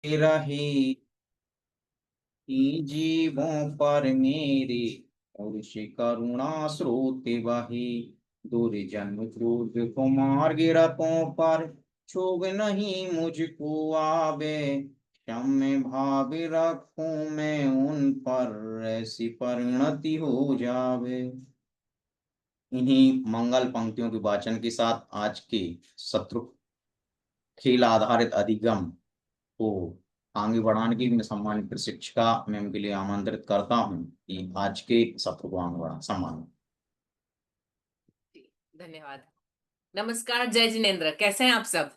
रहे जीवों पर मेरे और से करुणा स्रोत बहे। दुर्जन क्रूर कुमार गिरतों पर क्षोभ नहीं मुझको आवे। क्षम्य भाव रखूं मैं उन पर ऐसी परिणति हो जावे। इन्हीं मंगल पंक्तियों के वाचन के साथ आज के शत्रु खेल आधारित अधिगम को आगे बढ़ाने की मैं सम्मानित प्रशिक्षिका मैम के लिए आमंत्रित करता हूं कि आज के सत्र को आगे बढ़ा सम्मान। धन्यवाद। नमस्कार, जय जिनेन्द्र, कैसे हैं आप सब?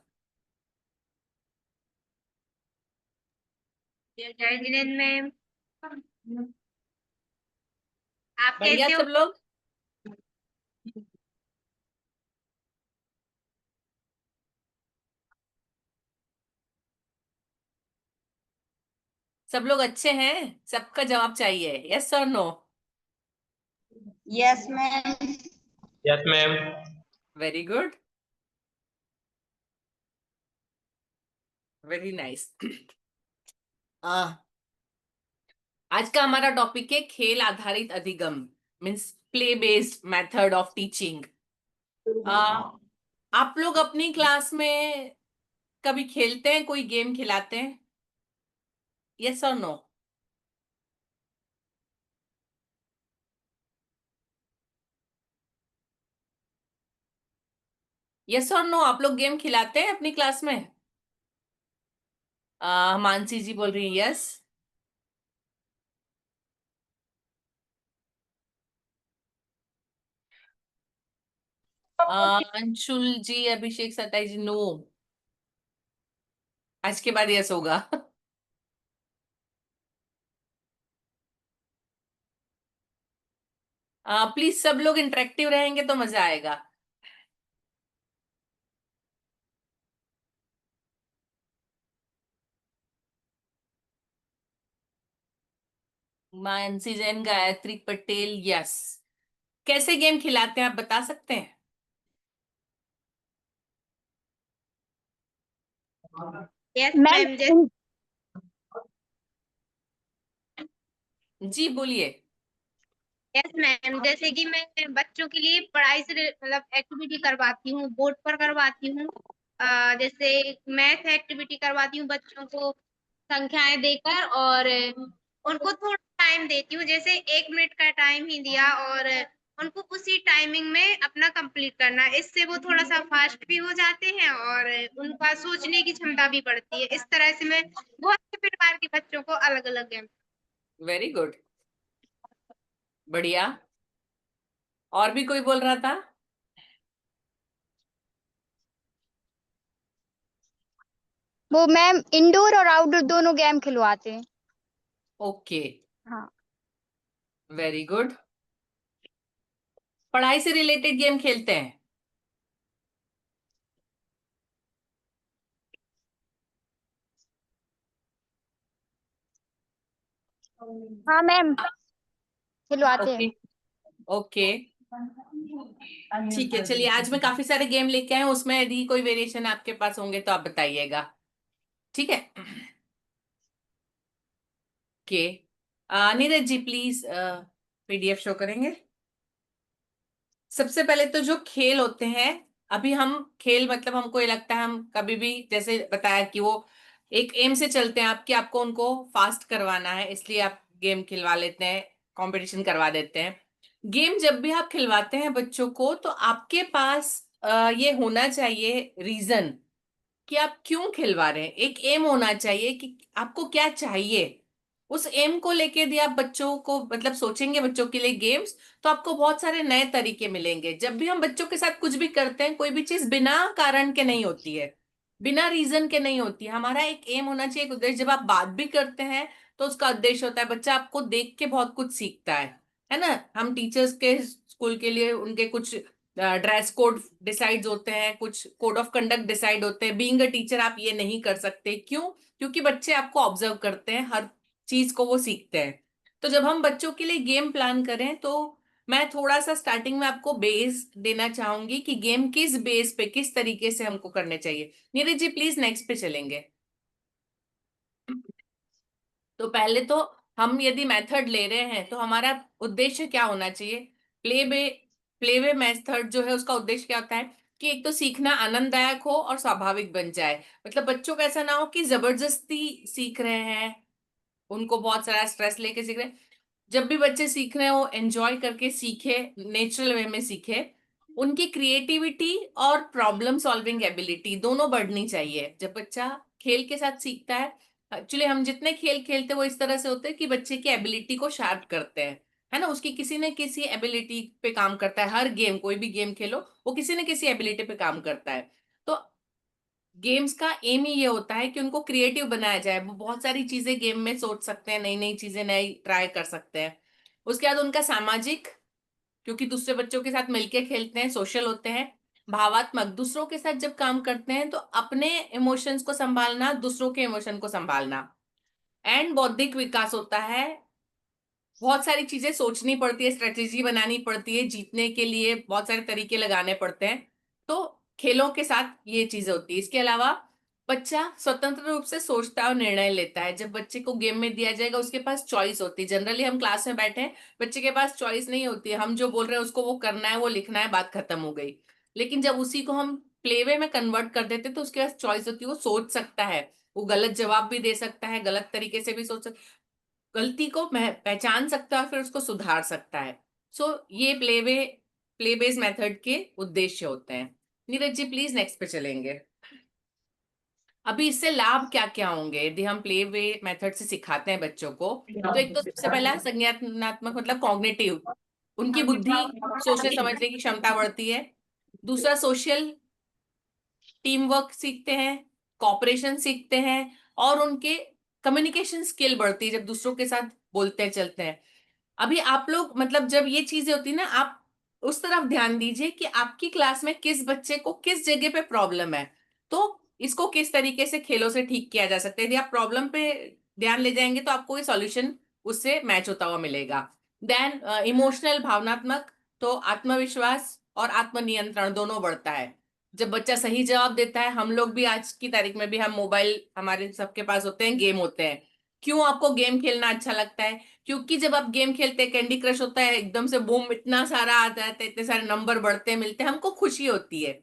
जय जिनेन्द्र मैम, आप बढ़िया कैसे हो? सब लोग? सब लोग अच्छे हैं? सबका जवाब चाहिए, यस और no? Yes ma'am. Yes ma'am. Very good, very nice. आज का हमारा टॉपिक है खेल आधारित अधिगम, means play based method of teaching. आप लोग अपनी क्लास में कभी खेलते हैं, कोई गेम खिलाते हैं? यस और नो? यस और नो, आप लोग गेम खिलाते हैं अपनी क्लास में? मानसी जी बोल रही है यस। अंशुल जी, अभिषेक सताई जी, नो। आज के बाद यस होगा। प्लीज सब लोग इंटरेक्टिव रहेंगे तो मजा आएगा। मानसी जैन, गायत्री पटेल, यस। कैसे गेम खिलाते हैं आप बता सकते हैं? यस मैम मैम, जी बोलिए। यस मैम, जैसे कि मैं बच्चों के लिए पढ़ाई से मतलब एक्टिविटी करवाती हूँ, बोर्ड पर करवाती हूँ। जैसे मैथ एक्टिविटी करवाती हूँ बच्चों को संख्याएं देकर, और उनको थोड़ा टाइम देती हूँ, जैसे 1 मिनट का टाइम ही दिया और उनको उसी टाइमिंग में अपना कंप्लीट करना। इससे वो थोड़ा सा फास्ट भी हो जाते हैं और उनका सोचने की क्षमता भी बढ़ती है। इस तरह से मैं बहुत से प्रकार के बच्चों को अलग अलग गेम। वेरी गुड, बढ़िया। और भी कोई बोल रहा था? वो मैम इंडोर और आउटडोर दोनों गेम खिलवाते हैं। ओके, हाँ वेरी गुड। पढ़ाई से रिलेटेड गेम खेलते हैं? हाँ मैम खिलवाते ओके हैं। ओके, ठीक है। चलिए, आज मैं काफी सारे गेम लेके आए हूँ, उसमें यदि कोई वेरिएशन आपके पास होंगे तो आप बताइएगा, ठीक है? Okay, Neeraj ji please PDF show करेंगे। सबसे पहले तो जो खेल होते हैं, अभी हम खेल मतलब हमको ये लगता है हम कभी भी जैसे बताया कि वो एक एम से चलते हैं आपकी, आपको उनको फास्ट करवाना है, इसलिए आप गेम खिलवा लेते हैं, कंपटीशन करवा देते हैं। गेम जब भी आप खिलवाते हैं बच्चों को तो आपके पास ये होना चाहिए रीजन कि आप क्यों खिलवा रहे हैं। एक एम होना चाहिए कि आपको क्या चाहिए। उस एम को लेके यदि आप बच्चों को मतलब सोचेंगे बच्चों के लिए गेम्स, तो आपको बहुत सारे नए तरीके मिलेंगे। जब भी हम बच्चों के साथ कुछ भी करते हैं, कोई भी चीज बिना कारण के नहीं होती है, बिना रीजन के नहीं होती है। हमारा एक एम होना चाहिए, एक उद्देश्य। जब आप बात भी करते हैं तो उसका उद्देश्य होता है, बच्चा आपको देख के बहुत कुछ सीखता है ना? हम टीचर्स के स्कूल के लिए उनके कुछ ड्रेस कोड डिसाइड होते हैं, कुछ कोड ऑफ कंडक्ट डिसाइड होते हैं। बीइंग अ टीचर आप ये नहीं कर सकते, क्यों? क्योंकि बच्चे आपको ऑब्जर्व करते हैं, हर चीज को वो सीखते हैं। तो जब हम बच्चों के लिए गेम प्लान करें तो मैं थोड़ा सा स्टार्टिंग में आपको बेस देना चाहूंगी कि गेम किस बेस पे, किस तरीके से हमको करने चाहिए। नीरज जी प्लीज नेक्स्ट पे चलेंगे। तो पहले तो हम यदि मेथड ले रहे हैं तो हमारा उद्देश्य क्या होना चाहिए? प्ले वे मेथड जो है उसका उद्देश्य क्या होता है कि एक तो सीखना आनंददायक हो और स्वाभाविक बन जाए। मतलब बच्चों को ऐसा ना हो कि जबरदस्ती सीख रहे हैं, उनको बहुत सारा स्ट्रेस लेके सीख रहे हैं। जब भी बच्चे सीख रहे हो एंजॉय करके सीखे, नेचुरल वे में सीखे। उनकी क्रिएटिविटी और प्रॉब्लम सॉल्विंग एबिलिटी दोनों बढ़नी चाहिए जब बच्चा खेल के साथ सीखता है। एक्चुअली हम जितने खेल खेलते हैं वो इस तरह से होते हैं कि बच्चे की एबिलिटी को शार्प करते हैं, है ना। उसकी किसी न किसी एबिलिटी पे काम करता है। हर गेम, कोई भी गेम खेलो, वो किसी न किसी एबिलिटी पे काम करता है। तो गेम्स का एम ही ये होता है कि उनको क्रिएटिव बनाया जाए। वो बहुत सारी चीजें गेम में सोच सकते हैं, नई नई चीजें नई ट्राई कर सकते हैं। उसके बाद उनका सामाजिक, क्योंकि दूसरे बच्चों के साथ मिलके खेलते हैं, सोशल होते हैं। भावात्मक, दूसरों के साथ जब काम करते हैं तो अपने इमोशंस को संभालना, दूसरों के इमोशन को संभालना। एंड बौद्धिक विकास होता है। बहुत सारी चीजें सोचनी पड़ती है, स्ट्रेटेजी बनानी पड़ती है, जीतने के लिए बहुत सारे तरीके लगाने पड़ते हैं। तो खेलों के साथ ये चीजें होती है। इसके अलावा बच्चा स्वतंत्र रूप से सोचता है और निर्णय लेता है। जब बच्चे को गेम में दिया जाएगा उसके पास चॉइस होती है। जनरली हम क्लास में बैठे हैं, बच्चे के पास चॉइस नहीं होती है। हम जो बोल रहे हैं उसको वो करना है, वो लिखना है, बात खत्म हो गई। लेकिन जब उसी को हम प्लेवे में कन्वर्ट कर देते तो उसके पास चॉइस होती है, वो सोच सकता है, वो गलत जवाब भी दे सकता है, गलत तरीके से भी सोच सकता है, गलती को पहचान सकता है और फिर उसको सुधार सकता है। सो ये प्ले बेस मेथड के उद्देश्य होते हैं। नीरज जी प्लीज नेक्स्ट पे चलेंगे। अभी इससे लाभ क्या क्या होंगे यदि हम प्ले वे मेथड से सिखाते हैं बच्चों को? तो एक तो सबसे पहला संज्ञानात्मक मतलब कॉग्निटिव, उनकी बुद्धि, सोचने समझने की क्षमता बढ़ती है। दूसरा सोशल, टीम वर्क सीखते हैं, कॉपरेशन सीखते हैं, और उनके कम्युनिकेशन स्किल बढ़ती है जब दूसरों के साथ बोलते हैं चलते हैं। अभी आप लोग मतलब जब ये चीजें होती है ना, आप उस तरफ ध्यान दीजिए कि आपकी क्लास में किस बच्चे को किस जगह पे प्रॉब्लम है, तो इसको किस तरीके से खेलों से ठीक किया जा सकता है। यदि आप प्रॉब्लम पे ध्यान ले जाएंगे तो आपको ये सॉल्यूशन उससे मैच होता हुआ मिलेगा। देन इमोशनल, भावनात्मक, तो आत्मविश्वास और आत्मनियंत्रण दोनों बढ़ता है जब बच्चा सही जवाब देता है। हम लोग भी आज की तारीख में भी, हम मोबाइल हमारे सबके पास होते हैं, गेम होते हैं। क्यों आपको गेम खेलना अच्छा लगता है? क्योंकि जब आप गेम खेलते हैं, कैंडी क्रश होता है, एकदम से बूम इतना सारा आ जाता है, इतने सारे नंबर बढ़ते हैं, मिलते हैं, हमको खुशी होती है,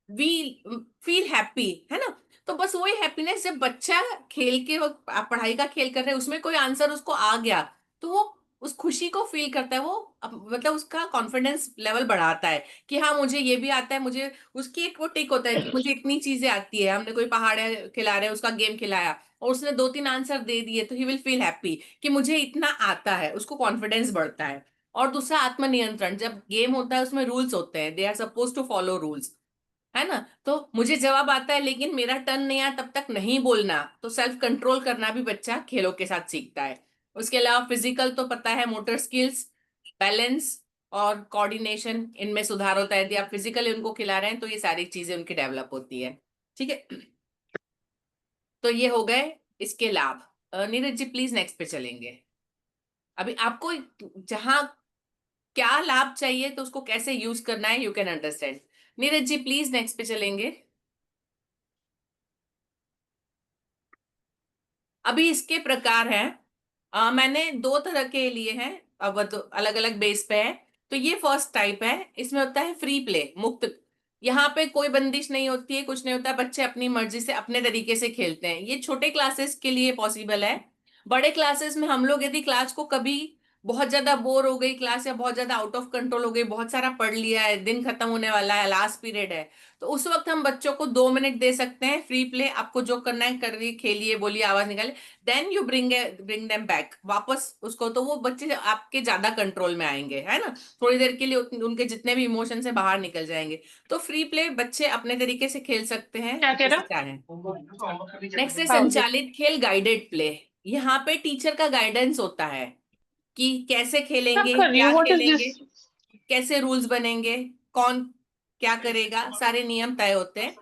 वी फील हैप्पी, है ना। तो बस वही हैप्पीनेस, जब बच्चा खेल के वक्त आप पढ़ाई का खेल कर रहे हैं, उसमें कोई आंसर उसको आ गया तो वो उस खुशी को फील करता है। वो मतलब उसका कॉन्फिडेंस लेवल बढ़ाता है कि हाँ मुझे ये भी आता है, मुझे उसकी एक वो टिक होता है कि मुझे इतनी चीजें आती है। हमने कोई पहाड़ खिला रहे हैं, उसका गेम खिलाया और उसने 2-3 आंसर दे दिए तो ही विल फील हैप्पी कि मुझे इतना आता है, उसको कॉन्फिडेंस बढ़ता है। और दूसरा आत्मनियंत्रण, जब गेम होता है उसमें रूल्स होते हैं, they are suppose to follow rules, है ना। तो मुझे जवाब आता है लेकिन मेरा टर्न नहीं आया तब तक नहीं बोलना, तो सेल्फ कंट्रोल करना भी बच्चा खेलों के साथ सीखता है। उसके अलावा फिजिकल तो पता है, मोटर स्किल्स, बैलेंस और कोऑर्डिनेशन, इनमें सुधार होता है। यदि आप फिजिकली उनको खिला रहे हैं तो ये सारी चीजें उनकी डेवलप होती है। ठीक है, तो ये हो गए इसके लाभ। नीरज जी प्लीज नेक्स्ट पे चलेंगे। अभी आपको जहां क्या लाभ चाहिए तो उसको कैसे यूज करना है, you can understand. Neeraj ji please next पे चलेंगे। अभी इसके प्रकार हैं, मैंने 2 तरह के लिए हैं, अब तो अलग अलग बेस पे है। तो ये फर्स्ट टाइप है, इसमें होता है फ्री प्ले, मुक्त। यहाँ पे कोई बंदिश नहीं होती है, कुछ नहीं होता है, बच्चे अपनी मर्जी से अपने तरीके से खेलते हैं। ये छोटे क्लासेस के लिए पॉसिबल है। बड़े क्लासेस में हम लोग यदि क्लास को कभी बहुत ज्यादा बोर हो गई क्लास, या बहुत ज्यादा आउट ऑफ कंट्रोल हो गई, बहुत सारा पढ़ लिया है, दिन खत्म होने वाला है, लास्ट पीरियड है, तो उस वक्त हम बच्चों को 2 मिनट दे सकते हैं फ्री प्ले। आपको जो करना है करिए, खेलिए, बोलिए, आवाज निकाले। Then you bring them back वापस उसको, तो वो बच्चे आपके ज्यादा कंट्रोल में आएंगे, है ना। थोड़ी देर के लिए उनके जितने भी इमोशन से बाहर निकल जाएंगे। तो फ्री प्ले बच्चे अपने तरीके से खेल सकते हैं क्या कह जैसे रहा? चाहें। नेक्स्ट है हाँ जी। संचालित खेल, गाइडेड प्ले। यहाँ पे टीचर का गाइडेंस होता है कि कैसे क्या खेलेंगे, कर रही क्या हूँ? व्हाट इज खेलेंगे, दिस? कैसे रूल्स बनेंगे, कौन क्या करेगा, सारे नियम तय होते हैं।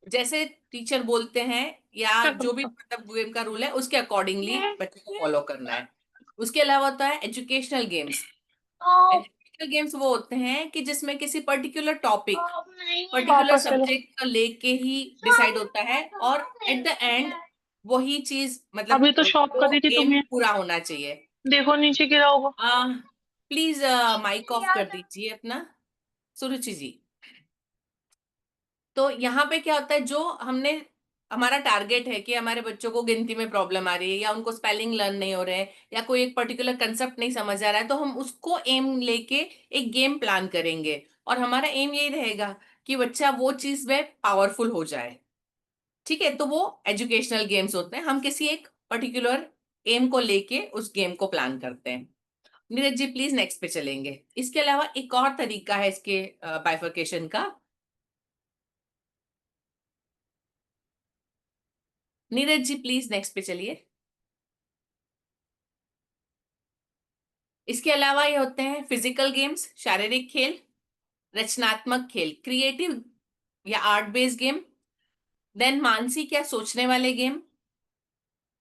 जैसे टीचर बोलते हैं या क्या जो भी कर? मतलब गेम का रूल है उसके अकॉर्डिंगली बच्चे को फॉलो करना है। उसके अलावा होता है एजुकेशनल गेम्स। एजुकेशनल गेम्स वो होते हैं कि जिसमें किसी पर्टिकुलर टॉपिक, पर्टिकुलर वापस चलो। सब्जेक्ट का लेके ही डिसाइड होता है, और एट द एंड वही चीज मतलब अभी तो शॉप वो करी थी एम तुम्हें, पूरा होना चाहिए। देखो नीचे गिरा होगा। प्लीज माइक ऑफ कर दीजिए अपना, सुरुचि जी। तो यहाँ पे क्या होता है, जो हमने हमारा टारगेट है कि हमारे बच्चों को गिनती में प्रॉब्लम आ रही है या उनको स्पेलिंग लर्न नहीं हो रहे हैं या कोई एक पर्टिकुलर कंसेप्ट नहीं समझ आ रहा है, तो हम उसको एम लेके एक गेम प्लान करेंगे और हमारा एम यही रहेगा कि बच्चा वो चीज में पावरफुल हो जाए। ठीक है, तो वो एजुकेशनल गेम्स होते हैं, हम किसी एक पर्टिकुलर एम को लेके उस गेम को प्लान करते हैं। नीरज जी प्लीज नेक्स्ट पे चलेंगे। इसके अलावा एक और तरीका है इसके बाइफर्केशन का। नीरज जी प्लीज नेक्स्ट पे चलिए। इसके अलावा ये होते हैं फिजिकल गेम्स, शारीरिक खेल, रचनात्मक खेल, क्रिएटिव या आर्ट बेस्ड गेम, देन मानसिक या सोचने वाले गेम,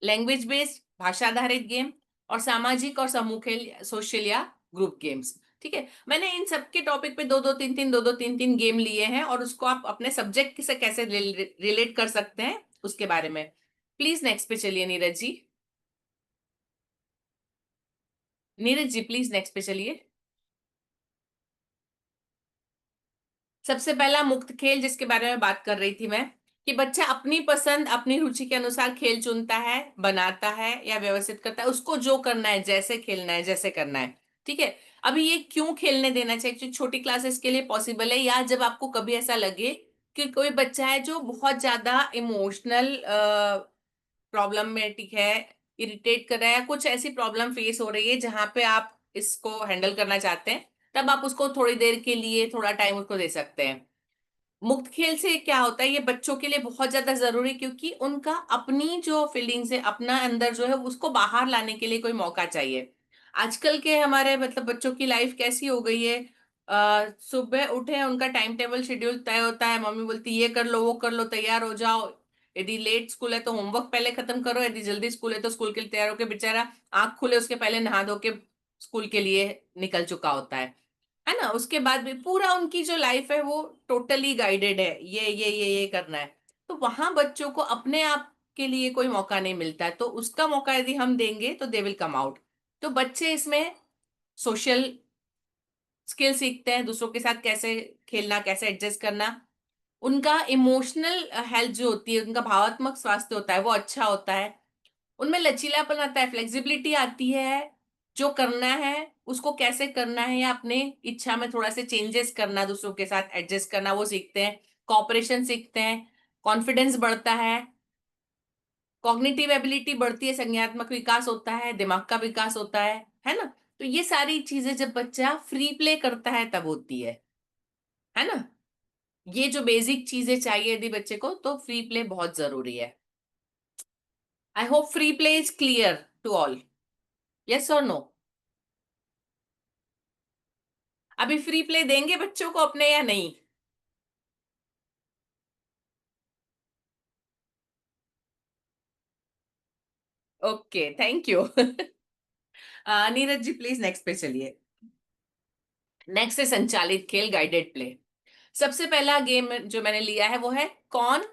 लैंग्वेज बेस्ड भाषा आधारित गेम, और सामाजिक और समूह खेल, सोशल या ग्रुप गेम्स। ठीक है, मैंने इन सब के टॉपिक पे दो दो तीन तीन गेम लिए हैं और उसको आप अपने सब्जेक्ट से कैसे रिलेट कर सकते हैं उसके बारे में। प्लीज नेक्स्ट पे चलिए नीरज जी। नीरज जी प्लीज नेक्स्ट पे चलिए। सबसे पहला मुक्त खेल जिसके बारे में बात कर रही थी मैं, कि बच्चा अपनी पसंद अपनी रुचि के अनुसार खेल चुनता है, बनाता है या व्यवस्थित करता है, उसको जो करना है, जैसे खेलना है, जैसे करना है। ठीक है, अभी ये क्यों खेलने देना चाहिए, क्योंकि छोटी क्लासेस के लिए पॉसिबल है, या जब आपको कभी ऐसा लगे कि कोई बच्चा है जो बहुत ज्यादा इमोशनल प्रॉब्लमेटिक है, इरिटेट कर रहा है, या कुछ ऐसी प्रॉब्लम फेस हो रही है जहां पे आप इसको हैंडल करना चाहते हैं, तब आप उसको थोड़ी देर के लिए थोड़ा टाइम उसको दे सकते हैं। मुक्त खेल से क्या होता है, ये बच्चों के लिए बहुत ज्यादा जरूरी, क्योंकि उनका अपनी जो फीलिंग्स है, अपना अंदर जो है उसको बाहर लाने के लिए कोई मौका चाहिए। आजकल के हमारे मतलब बच्चों की लाइफ कैसी हो गई है, सुबह उठे उनका टाइम टेबल शेड्यूल तय होता है, मम्मी बोलती ये कर लो वो कर लो, तैयार हो जाओ, यदि लेट स्कूल है तो होमवर्क पहले खत्म करो, यदि जल्दी स्कूल है तो स्कूल के लिए तैयार होके बेचारा आंख खुले उसके पहले नहा धो के स्कूल के लिए निकल चुका होता है ना। उसके बाद भी पूरा उनकी जो लाइफ है वो टोटली गाइडेड है, ये करना है। तो वहां बच्चों को अपने आप के लिए कोई मौका नहीं मिलता है, तो उसका मौका यदि हम देंगे तो दे विल कम आउट। तो बच्चे इसमें सोशल स्किल सीखते हैं, दूसरों के साथ कैसे खेलना, कैसे एडजस्ट करना, उनका इमोशनल हेल्थ जो होती है, उनका भावात्मक स्वास्थ्य होता है वो अच्छा होता है, उनमें लचीलापन आता है, फ्लेक्सिबिलिटी आती है, जो करना है उसको कैसे करना है या अपने इच्छा में थोड़ा से चेंजेस करना, दूसरों के साथ एडजस्ट करना वो सीखते हैं, कॉपरेशन सीखते हैं, कॉन्फिडेंस बढ़ता है, कॉग्निटिव एबिलिटी बढ़ती है, संज्ञानात्मक विकास होता है, दिमाग का विकास होता है ना। तो ये सारी चीजें जब बच्चा फ्री प्ले करता है तब होती है ना। ये जो बेसिक चीजें चाहिए यदि बच्चे को, तो फ्री प्ले बहुत जरूरी है। I hope free play is clear to all, yes और नो। अभी फ्री प्ले देंगे बच्चों को अपने या नहीं? Okay thank you. Neeraj ji please next पे चलिए। नेक्स्ट है संचालित खेल, गाइडेड प्ले। सबसे पहला गेम जो मैंने लिया है वो है कौन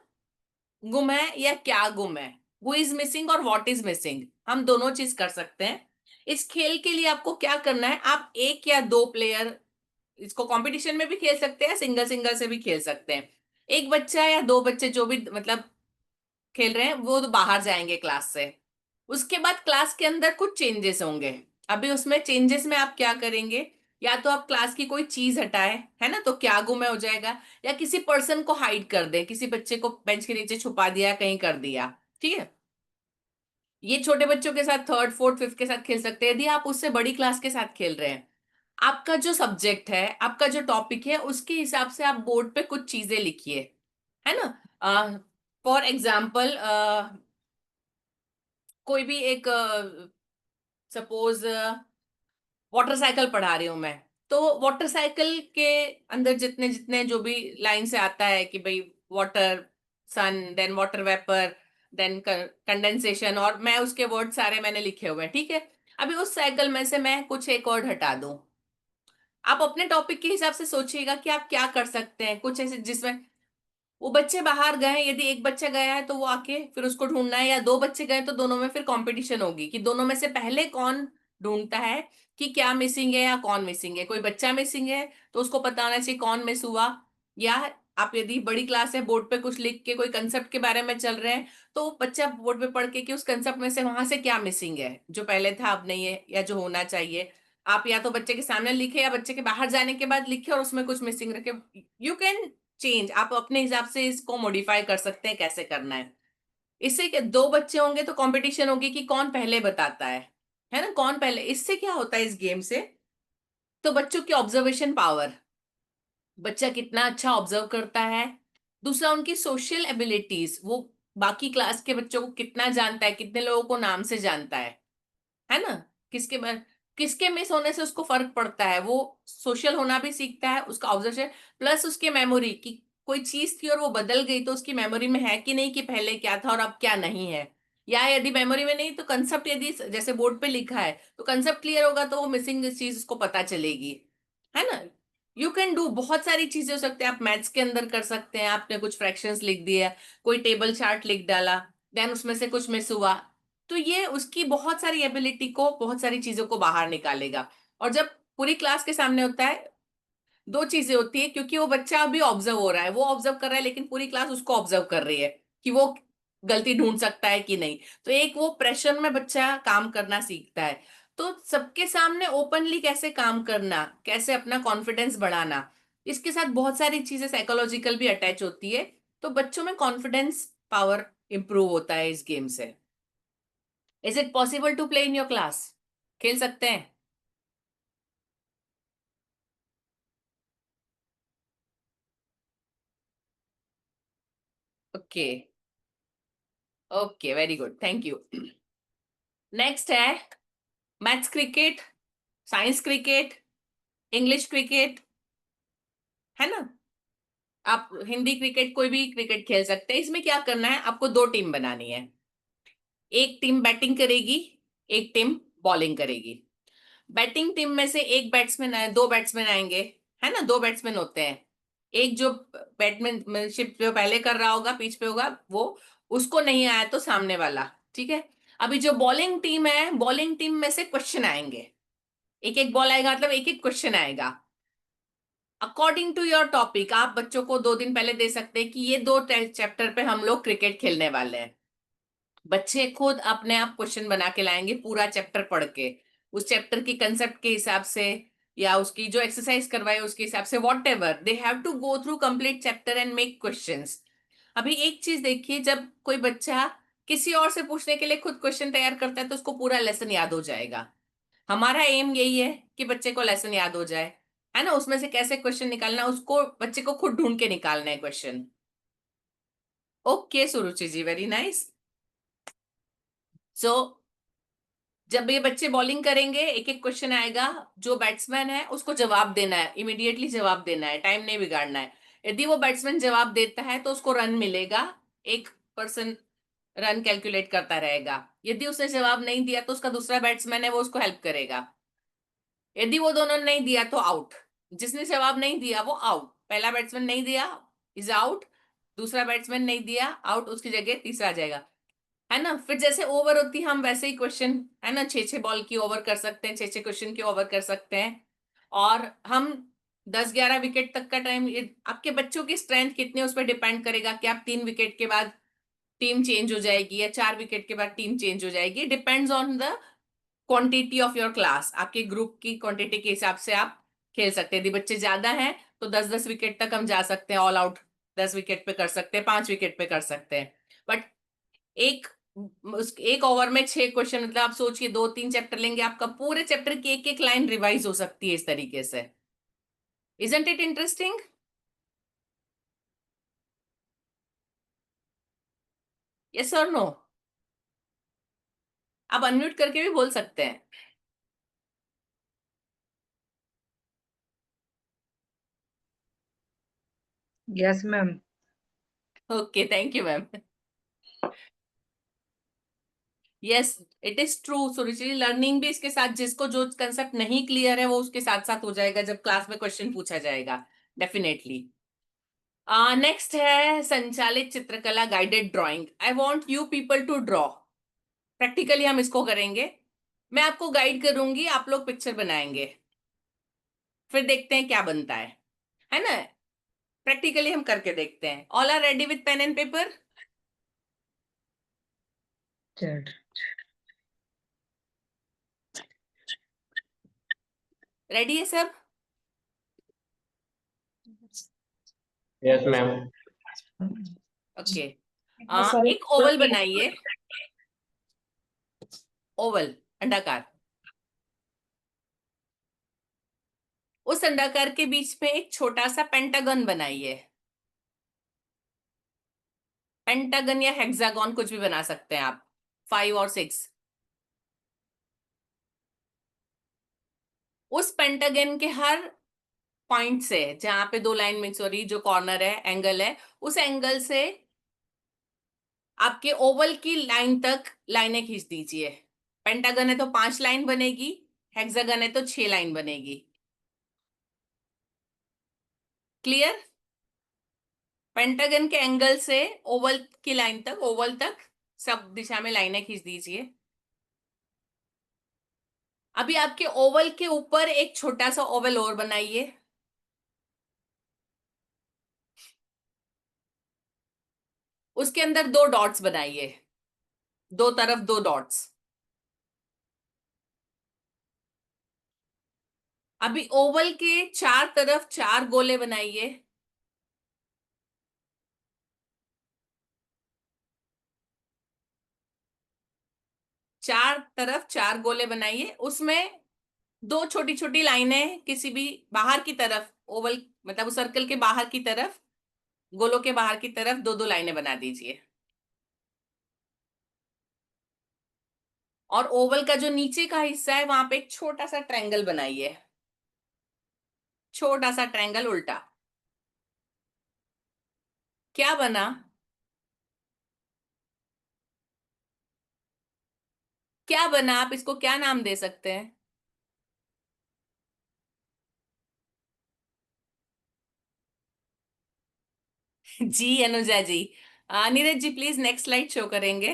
गुम है या क्या गुम है, हु इज मिसिंग और व्हाट इज मिसिंग, हम दोनों चीज कर सकते हैं। इस खेल के लिए आपको क्या करना है, आप एक या दो प्लेयर, इसको कंपटीशन में भी खेल सकते हैं, सिंगल सिंगल से भी खेल सकते हैं। एक बच्चा या दो बच्चे जो भी मतलब खेल रहे हैं वो तो बाहर जाएंगे क्लास से। उसके बाद क्लास के अंदर कुछ चेंजेस होंगे। अभी उसमें चेंजेस में आप क्या करेंगे, या तो आप क्लास की कोई चीज हटाए, है ना, तो क्या गुम है हो जाएगा, या किसी पर्सन को हाइड कर दे, किसी बच्चे को बेंच के नीचे छुपा दिया, कहीं कर दिया। ठीक है, ये छोटे बच्चों के साथ थर्ड फोर्थ फिफ्थ के साथ खेल सकते हैं। यदि आप उससे बड़ी क्लास के साथ खेल रहे हैं, आपका जो सब्जेक्ट है, आपका जो टॉपिक है, उसके हिसाब से आप बोर्ड पे कुछ चीजें लिखिए, है ना। फॉर एग्जाम्पल कोई भी एक सपोज वाटर साइकिल पढ़ा रही हूं मैं, तो वाटर साइकिल के अंदर जितने जितने जो भी लाइन से आता है कि भाई water, sun, then water vapour, then condensation, और मैं उसके वर्ड सारे मैंने लिखे हुए हैं। ठीक है, अभी उस साइकिल में से मैं कुछ एक वर्ड हटा दूं, आप अपने टॉपिक के हिसाब से सोचिएगा कि आप क्या कर सकते हैं, कुछ ऐसे जिसमें वो बच्चे बाहर गए, यदि एक बच्चा गया है तो वो आके फिर उसको ढूंढना है, या दो बच्चे गए तो दोनों में फिर कंपटीशन होगी कि दोनों में से पहले कौन ढूंढता है कि क्या मिसिंग है या कौन मिसिंग है। कोई बच्चा मिसिंग है तो उसको पता होना चाहिए कौन मिस हुआ। या आप यदि बड़ी क्लास है, बोर्ड पे कुछ लिख के कोई कंसेप्ट के बारे में चल रहे हैं, तो बच्चा बोर्ड पे पढ़ के कि उस कंसेप्ट में से वहां से क्या मिसिंग है, जो पहले था अब नहीं है, या जो होना चाहिए। आप या तो बच्चे के सामने लिखे या बच्चे के बाहर जाने के बाद लिखे और उसमें कुछ मिसिंग रखे। यू कैन चेंज, आप अपने हिसाब से इसको मॉडिफाई कर सकते हैं कैसे करना है। इससे क्या, दो बच्चे होंगे तो कंपटीशन होगी कि कौन पहले बताता है ना, कौन पहले। इससे क्या होता है इस गेम से, तो बच्चों की ऑब्जर्वेशन पावर, बच्चा कितना अच्छा ऑब्जर्व करता है। दूसरा, उनकी सोशल एबिलिटीज, वो बाकी क्लास के बच्चों को कितना जानता है, कितने लोगों को नाम से जानता है ना। किसके किसके मिस होने से उसको फर्क पड़ता है, वो सोशल होना भी सीखता है, उसका ऑब्जर्वेशन प्लस उसके मेमोरी की, कोई चीज थी और वो बदल गई तो उसकी मेमोरी में है कि नहीं कि पहले क्या था और अब क्या नहीं है। या यदि मेमोरी में नहीं तो कंसेप्ट, यदि जैसे बोर्ड पे लिखा है तो कंसेप्ट क्लियर होगा तो वो मिसिंग चीज उसको पता चलेगी, है ना। यू कैन डू, बहुत सारी चीजें हो सकते हैं। आप मैथ्स के अंदर कर सकते हैं, आपने कुछ फ्रैक्शंस लिख दिया, कोई टेबल चार्ट लिख डाला, देन उसमें से कुछ मिस हुआ, तो ये उसकी बहुत सारी एबिलिटी को, बहुत सारी चीजों को बाहर निकालेगा। और जब पूरी क्लास के सामने होता है, दो चीजें होती है, क्योंकि वो बच्चा अभी ऑब्जर्व हो रहा है, वो ऑब्जर्व कर रहा है लेकिन पूरी क्लास उसको ऑब्जर्व कर रही है कि वो गलती ढूंढ सकता है कि नहीं। तो एक वो प्रेशर में बच्चा काम करना सीखता है। तो सबके सामने ओपनली कैसे काम करना, कैसे अपना कॉन्फिडेंस बढ़ाना, इसके साथ बहुत सारी चीजें साइकोलॉजिकल भी अटैच होती है। तो बच्चों में कॉन्फिडेंस पावर इंप्रूव होता है इस गेम से। Is it possible to play in your class? खेल सकते हैं? Okay, okay, very good, thank you. Next है maths cricket, science cricket, English cricket, है ना। आप हिंदी क्रिकेट, कोई भी क्रिकेट खेल सकते हैं। इसमें क्या करना है, आपको दो टीम बनानी है। एक टीम बैटिंग करेगी, एक टीम बॉलिंग करेगी। बैटिंग टीम में से एक बैट्समैन आए, दो बैट्समैन आएंगे, है ना, दो बैट्समैन होते हैं। एक जो बैट्समैनशिप जो पहले कर रहा होगा, पिच पे होगा वो, उसको नहीं आया तो सामने वाला, ठीक है। अभी जो बॉलिंग टीम है, बॉलिंग टीम में से क्वेश्चन आएंगे, एक एक बॉल आएगा, मतलब एक एक क्वेश्चन आएगा अकॉर्डिंग टू योर टॉपिक। आप बच्चों को 2 दिन पहले दे सकते हैं कि ये दो चैप्टर पे हम लोग क्रिकेट खेलने वाले हैं। बच्चे खुद अपने आप क्वेश्चन बना के लाएंगे पूरा चैप्टर पढ़ के, उस चैप्टर की कंसेप्ट के हिसाब से, या उसकी जो एक्सरसाइज करवाए उसके हिसाब से, whatever they have to go through complete chapter and make questions. अभी एक चीज देखिए, जब कोई बच्चा किसी और से पूछने के लिए खुद क्वेश्चन तैयार करता है तो उसको पूरा लेसन याद हो जाएगा। हमारा एम यही है कि बच्चे को लेसन याद हो जाए, है ना। उसमें से कैसे क्वेश्चन निकालना, उसको बच्चे को खुद ढूंढ के निकालना है क्वेश्चन। ओके सुरुचि जी, वेरी नाइस। सो जब ये बच्चे बॉलिंग करेंगे, एक एक क्वेश्चन आएगा, जो बैट्समैन है उसको जवाब देना है, इमीडिएटली जवाब देना है, टाइम नहीं बिगाड़ना है। यदि वो बैट्समैन जवाब देता है तो उसको रन मिलेगा, एक पर्सन रन कैलकुलेट करता रहेगा। यदि उसने जवाब नहीं दिया तो उसका दूसरा बैट्समैन है वो उसको हेल्प करेगा। यदि वो दोनों ने नहीं दिया तो आउट, जिसने जवाब नहीं दिया वो आउट, पहला बैट्समैन नहीं दिया इज आउट, दूसरा बैट्समैन नहीं दिया आउट, उसकी जगह तीसरा आ जाएगा, है ना। फिर जैसे ओवर होती है, हम वैसे ही क्वेश्चन, है ना, 6-6 बॉल की ओवर कर सकते हैं, 6-6 क्वेश्चन की ओवर कर सकते हैं। और हम 10-11 विकेट तक का टाइम, आपके बच्चों की स्ट्रेंथ कितनी है उस पर डिपेंड करेगा कि आप 3 विकेट के बाद टीम चेंज हो जाएगी या 4 विकेट के बाद टीम चेंज हो जाएगी, depends on the quantity of your class. आपके ग्रुप की क्वांटिटी के हिसाब से आप खेल सकते हैं। यदि बच्चे ज्यादा हैं तो 10-10 विकेट तक हम जा सकते हैं, ऑल आउट 10 विकेट पे कर सकते हैं, 5 विकेट पे कर सकते हैं। बट एक एक ओवर में 6 क्वेश्चन, मतलब आप सोचिए 2-3 चैप्टर लेंगे, आपका पूरे चैप्टर की एक एक लाइन रिवाइज हो सकती है इस तरीके से। Isn't it interesting? यस और नो? आप अनम्यूट करके भी बोल सकते हैं। Yes ma'am. Okay, thank you ma'am. Yes, it is true Suruchi, learning भी इसके साथ, जिसको जो कंसेप्ट नहीं क्लियर है वो उसके साथ साथ हो जाएगा जब क्लास में क्वेश्चन पूछा जाएगा, डेफिनेटली। नेक्स्ट है संचालित चित्रकला guided drawing. I want you people to draw. Practically हम इसको करेंगे। मैं आपको गाइड करूंगी, आप लोग पिक्चर बनाएंगे, फिर देखते हैं क्या बनता है ना। प्रैक्टिकली हम करके देखते हैं। All are ready with pen and paper? चल रेडी है सब? Yes ma'am. ओके। एक ओवल बनाइए। ओवल, अंडाकार। उस अंडाकार के बीच में एक छोटा सा पेंटागन बनाइए। पेंटागन या हेक्सागन कुछ भी बना सकते हैं आप, 5 और 6। उस पेंटागन के हर पॉइंट से, जहां पे 2 लाइन में, सॉरी, जो कॉर्नर है, एंगल है, उस एंगल से आपके ओवल की लाइन तक लाइनें खींच दीजिए। पेंटागन है तो 5 लाइन बनेगी, हेक्सागन है तो 6 लाइन बनेगी। क्लियर? पेंटागन के एंगल से ओवल की लाइन तक, ओवल तक सब दिशा में लाइनें खींच दीजिए। अभी आपके ओवल के ऊपर एक छोटा सा ओवल और बनाइए। उसके अंदर 2 डॉट्स बनाइए, दो तरफ 2 डॉट्स। अभी ओवल के 4 तरफ 4 गोले बनाइए। चार तरफ 4 गोले बनाइए, उसमें 2 छोटी छोटी लाइनें किसी भी बाहर की तरफ, ओवल मतलब उस सर्कल के बाहर की तरफ, गोलों के बाहर की तरफ 2 2 लाइनें बना दीजिए। और ओवल का जो नीचे का हिस्सा है, वहां पे एक छोटा सा ट्रायंगल बनाइए। छोटा सा ट्रायंगल उल्टा। क्या बना? क्या बना? आप इसको क्या नाम दे सकते हैं? जी अनुजा जी। Neeraj ji please next slide show करेंगे।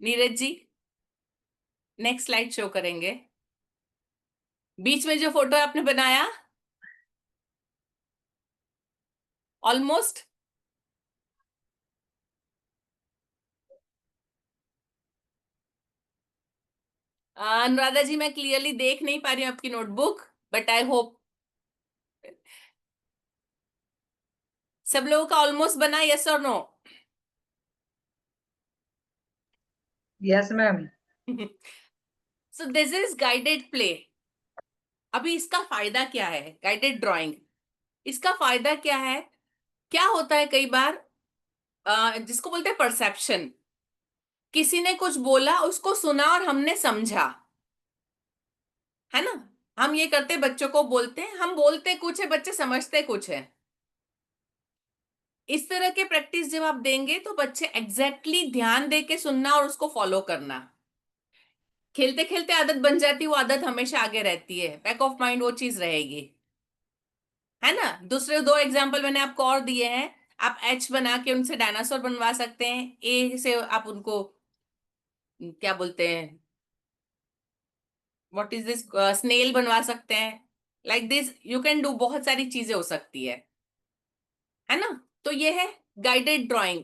Neeraj ji next slide show करेंगे। बीच में जो फोटो आपने बनाया, ऑलमोस्ट। अनुराधा जी मैं क्लियरली देख नहीं पा रही हूँ आपकी नोटबुक, बट आई होप सब लोगों का ऑलमोस्ट बना। यस और no? Yes ma'am. So this is guided play. अभी इसका फायदा क्या है? गाइडेड ड्राइंग, इसका फायदा क्या है? क्या होता है कई बार, जिसको बोलते हैं परसेप्शन। किसी ने कुछ बोला, उसको सुना और हमने समझा, है ना। हम ये करते, बच्चों को बोलते हैं, हम बोलते कुछ है, बच्चे समझते कुछ है। इस तरह के प्रैक्टिस जब आप देंगे तो बच्चे एग्जैक्टली ध्यान दे के सुनना और उसको फॉलो करना। खेलते खेलते आदत बन जाती है, वो आदत हमेशा आगे रहती है, बैक ऑफ माइंड वो चीज रहेगी, है ना। दूसरे 2 एग्जाम्पल मैंने आपको और दिए हैं। आप एच बना के उनसे डायनासोर बनवा सकते हैं। ए से आप उनको क्या बोलते हैं, व्हाट इज दिस, स्नेल बनवा सकते हैं। Like this you can do, बहुत सारी चीजें हो सकती है ना। तो ये है गाइडेड ड्राइंग।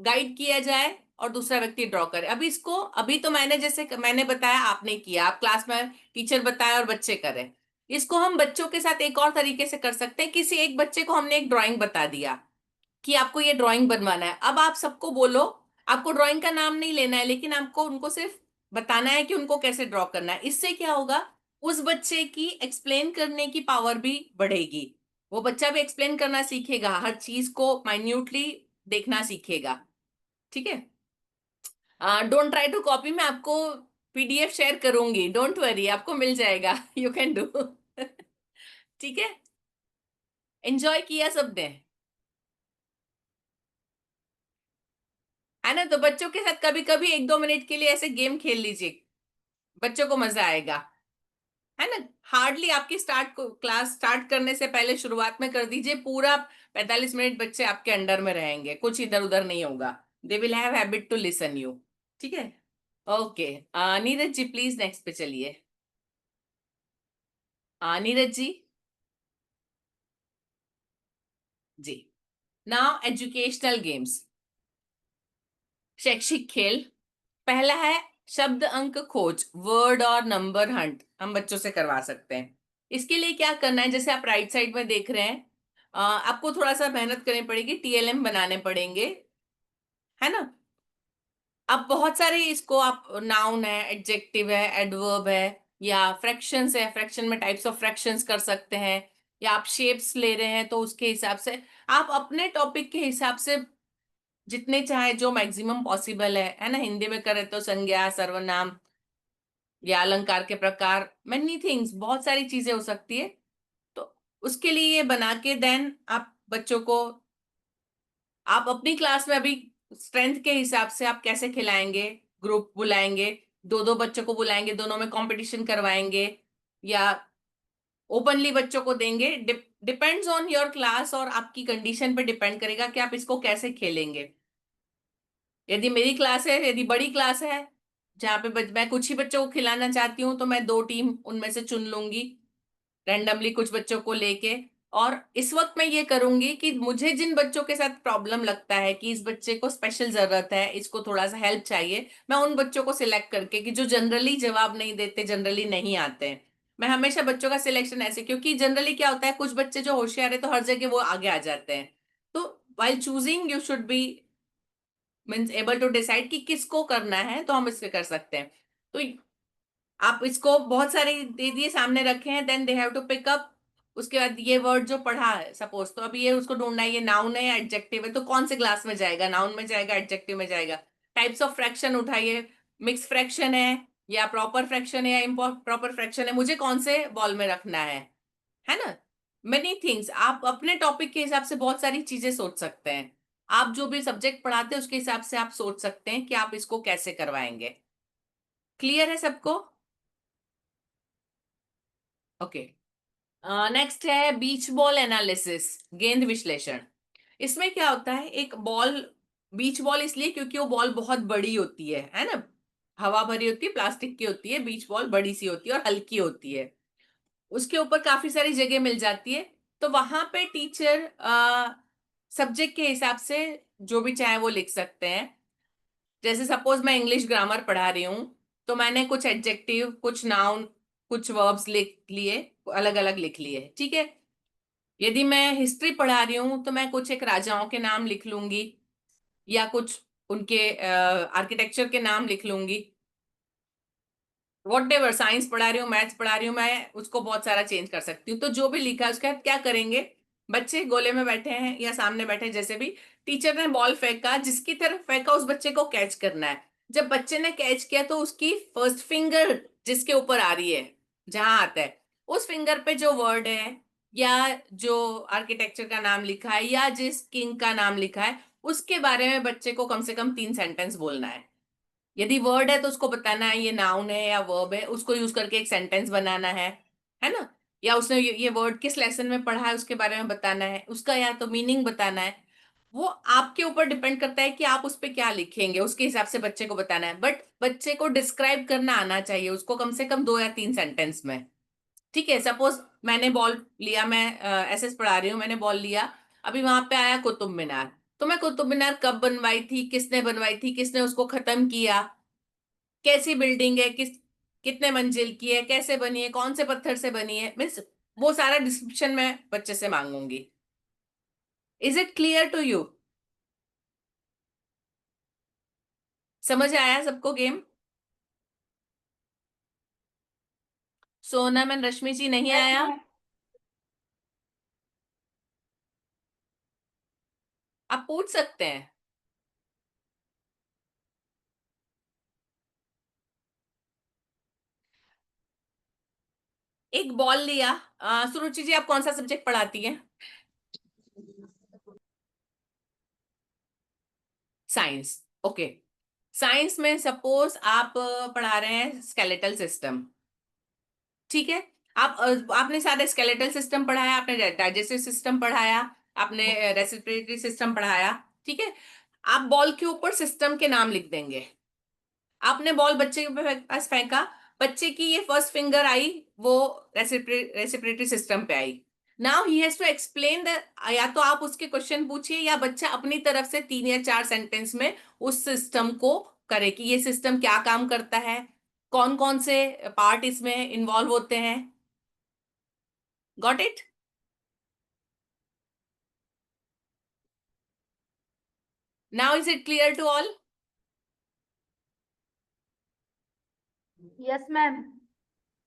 गाइड किया जाए और दूसरा व्यक्ति ड्रॉ करे। अभी इसको, अभी तो मैंने जैसे मैंने बताया, आपने किया, आप क्लास में टीचर बताया और बच्चे करे। इसको हम बच्चों के साथ एक और तरीके से कर सकते हैं। किसी एक बच्चे को हमने एक ड्राइंग बता दिया कि आपको ये ड्राइंग बनवाना है। अब आप सबको बोलो, आपको ड्राइंग का नाम नहीं लेना है, लेकिन आपको उनको सिर्फ बताना है कि उनको कैसे ड्रॉ करना है। इससे क्या होगा, उस बच्चे की एक्सप्लेन करने की पावर भी बढ़ेगी। वो बच्चा भी एक्सप्लेन करना सीखेगा, हर चीज को माइन्यूटली देखना सीखेगा। ठीक है। डोंट ट्राई टू कॉपी, मैं आपको पीडीएफ शेयर करूंगी, डोंट वरी, आपको मिल जाएगा। You can do. ठीक है। एंजॉय किया सबने, है ना। तो बच्चों के साथ कभी कभी 1 2 मिनट के लिए ऐसे गेम खेल लीजिए, बच्चों को मजा आएगा। है ना। हार्डली आपकी क्लास स्टार्ट करने से पहले शुरुआत में कर दीजिए, पूरा 45 मिनट बच्चे आपके अंडर में रहेंगे, कुछ इधर उधर नहीं होगा। They will have habit to listen you. ठीक है, okay. Neeraj ji please next पे चलिए। Neeraj ji now educational games, शैक्षिक खेल। पहला है शब्द अंक खोज, वर्ड और नंबर हंट, हम बच्चों से करवा सकते हैं। इसके लिए क्या करना है, जैसे आप राइट साइड में देख रहे हैं, आपको थोड़ा सा मेहनत करनी पड़ेगी, टीएलएम बनाने पड़ेंगे, है ना। अब बहुत सारे इसको आप नाउन है, एडजेक्टिव है, एडवर्ब है, या फ्रैक्शंस है, फ्रैक्शन में टाइप्स ऑफ फ्रैक्शंस कर सकते हैं, या आप शेप्स ले रहे हैं तो उसके हिसाब से आप अपने टॉपिक के हिसाब से जितने चाहे, जो मैक्सिमम पॉसिबल है ना। हिंदी में करे तो संज्ञा, सर्वनाम या अलंकार के प्रकार, मेनी थिंग्स, बहुत सारी चीजें हो सकती है। तो उसके लिए ये बना के देन आप बच्चों को, आप अपनी क्लास में अभी स्ट्रेंथ के हिसाब से आप कैसे खिलाएंगे, ग्रुप बुलाएंगे, दो दो बच्चों को बुलाएंगे, दोनों में कंपटीशन करवाएंगे, या ओपनली बच्चों को देंगे, डिपेंड्स ऑन योर क्लास और आपकी कंडीशन पे डिपेंड करेगा कि आप इसको कैसे खेलेंगे। यदि मेरी क्लास है, यदि बड़ी क्लास है जहाँ पे मैं कुछ ही बच्चों को खिलाना चाहती हूँ, तो मैं 2 टीम उनमें से चुन लूंगी रैंडमली कुछ बच्चों को लेके। और इस वक्त मैं ये करूंगी कि मुझे जिन बच्चों के साथ प्रॉब्लम लगता है कि इस बच्चे को स्पेशल जरूरत है, इसको थोड़ा सा हेल्प चाहिए, मैं उन बच्चों को सिलेक्ट करके, कि जो जनरली जवाब नहीं देते, जनरली नहीं आते हैं, मैं हमेशा बच्चों का सिलेक्शन ऐसे, क्योंकि जनरली क्या होता है, कुछ बच्चे जो होशियार है तो हर जगह वो आगे आ जाते हैं। तो while choosing you should be means able to decide कि किसको करना है, तो हम इससे कर सकते हैं। तो आप इसको बहुत सारे दे दिए, सामने रखे हैं, then they have to pick up. उसके बाद ये वर्ड जो पढ़ा है सपोज, तो अभी ये उसको ढूंढना है, ये नाउन है या एडजेक्टिव है, तो कौन से क्लास में जाएगा, नाउन में जाएगा, एडजेक्टिव में जाएगा। टाइप्स ऑफ फ्रैक्शन उठाइए, मिक्स फ्रैक्शन है या प्रॉपर फ्रैक्शन है या इम्प्रॉपर फ्रैक्शन है, मुझे कौन से बॉल में रखना है ना। मेनी थिंग्स, आप अपने टॉपिक के हिसाब से बहुत सारी चीजें सोच सकते हैं। आप जो भी सब्जेक्ट पढ़ाते हैं उसके हिसाब से आप सोच सकते हैं कि आप इसको कैसे करवाएंगे। क्लियर है सबको? ओके। नेक्स्ट है बीच बॉल एनालिसिस, गेंद विश्लेषण। इसमें क्या होता है, एक बॉल, बीच बॉल इसलिए क्योंकि वो बॉल बहुत बड़ी होती है ना, हवा भरी होती है, प्लास्टिक की होती है, बीच बॉल बड़ी सी होती है और हल्की होती है, उसके ऊपर काफी सारी जगह मिल जाती है। तो वहां पे टीचर सब्जेक्ट के हिसाब से जो भी चाहे वो लिख सकते हैं। जैसे सपोज मैं इंग्लिश ग्रामर पढ़ा रही हूँ, तो मैंने कुछ एडजेक्टिव, कुछ नाउन, कुछ वर्ब्स लिख लिए, अलग अलग लिख लिए, ठीक है। यदि मैं हिस्ट्री पढ़ा रही हूँ तो मैं कुछ एक राजाओं के नाम लिख लूंगी, या कुछ उनके आर्किटेक्चर के नाम लिख लूंगी। वॉट एवर, साइंस पढ़ा रही हूँ, मैथ्स पढ़ा रही हूँ, मैं उसको बहुत सारा चेंज कर सकती हूँ। तो जो भी लिखा है उसके बाद क्या करेंगे, बच्चे गोले में बैठे हैं या सामने बैठे हैं, जैसे भी, टीचर ने बॉल फेंका, जिसकी तरफ फेंका उस बच्चे को कैच करना है। जब बच्चे ने कैच किया तो उसकी फर्स्ट फिंगर जिसके ऊपर आ रही है, जहां आता है, उस फिंगर पे जो वर्ड है, या जो आर्किटेक्चर का नाम लिखा है, या जिस किंग का नाम लिखा है, उसके बारे में बच्चे को कम से कम 3 सेंटेंस बोलना है। यदि वर्ड है तो उसको बताना है ये नाउन है या वर्ब है, उसको यूज करके एक सेंटेंस बनाना है ना। या उसने ये वर्ड किस लेसन में पढ़ा है उसके बारे में बताना है, उसका या तो मीनिंग बताना है। वो आपके ऊपर डिपेंड करता है कि आप उस पे क्या लिखेंगे, उसके हिसाब से बच्चे को बताना है। बट बच्चे को डिस्क्राइब करना आना चाहिए, उसको कम से कम 2 या 3 सेंटेंस में। ठीक है, सपोज मैंने बॉल लिया, मैं एसएस पढ़ा रही हूँ, मैंने बॉल लिया, अभी वहां पे आया कुतुब मीनार, तो मैं कुतुब मीनार कब बनवाई थी, किसने बनवाई थी, किसने उसको खत्म किया, कैसी बिल्डिंग है, कितने मंजिल की है, कैसे बनी है, कौन से पत्थर से बनी है, मीन्स वो सारा डिस्क्रिप्शन मैं बच्चे से मांगूंगी। Is it clear to you? समझ आया सबको गेम? सोनम एंड रश्मि जी नहीं आया? आप पूछ सकते हैं। एक बॉल लिया, सुरुचि जी आप कौन सा सब्जेक्ट पढ़ाती हैं? Science, okay. साइंस में सपोज आप पढ़ा रहे हैं स्केलेटल सिस्टम, ठीक है। आपने सारे स्केलेटल सिस्टम पढ़ाया, आपने डाइजेस्टिव सिस्टम पढ़ाया, आपने रेस्पिरेटरी सिस्टम पढ़ाया। ठीक है, आप बॉल के ऊपर सिस्टम के नाम लिख देंगे। आपने बॉल बच्चे के पास फेंका, बच्चे की ये फर्स्ट फिंगर आई, वो रेस्पिरेटरी सिस्टम पे आई। Now he has to explain the, या तो आप उसके क्वेश्चन पूछिए या बच्चा अपनी तरफ से 3 या 4 सेंटेंस में उस सिस्टम को करे कि ये सिस्टम क्या काम करता है, कौन कौन से पार्ट इसमें इन्वॉल्व होते हैं। Got it? Now is it clear to all? Yes ma'am.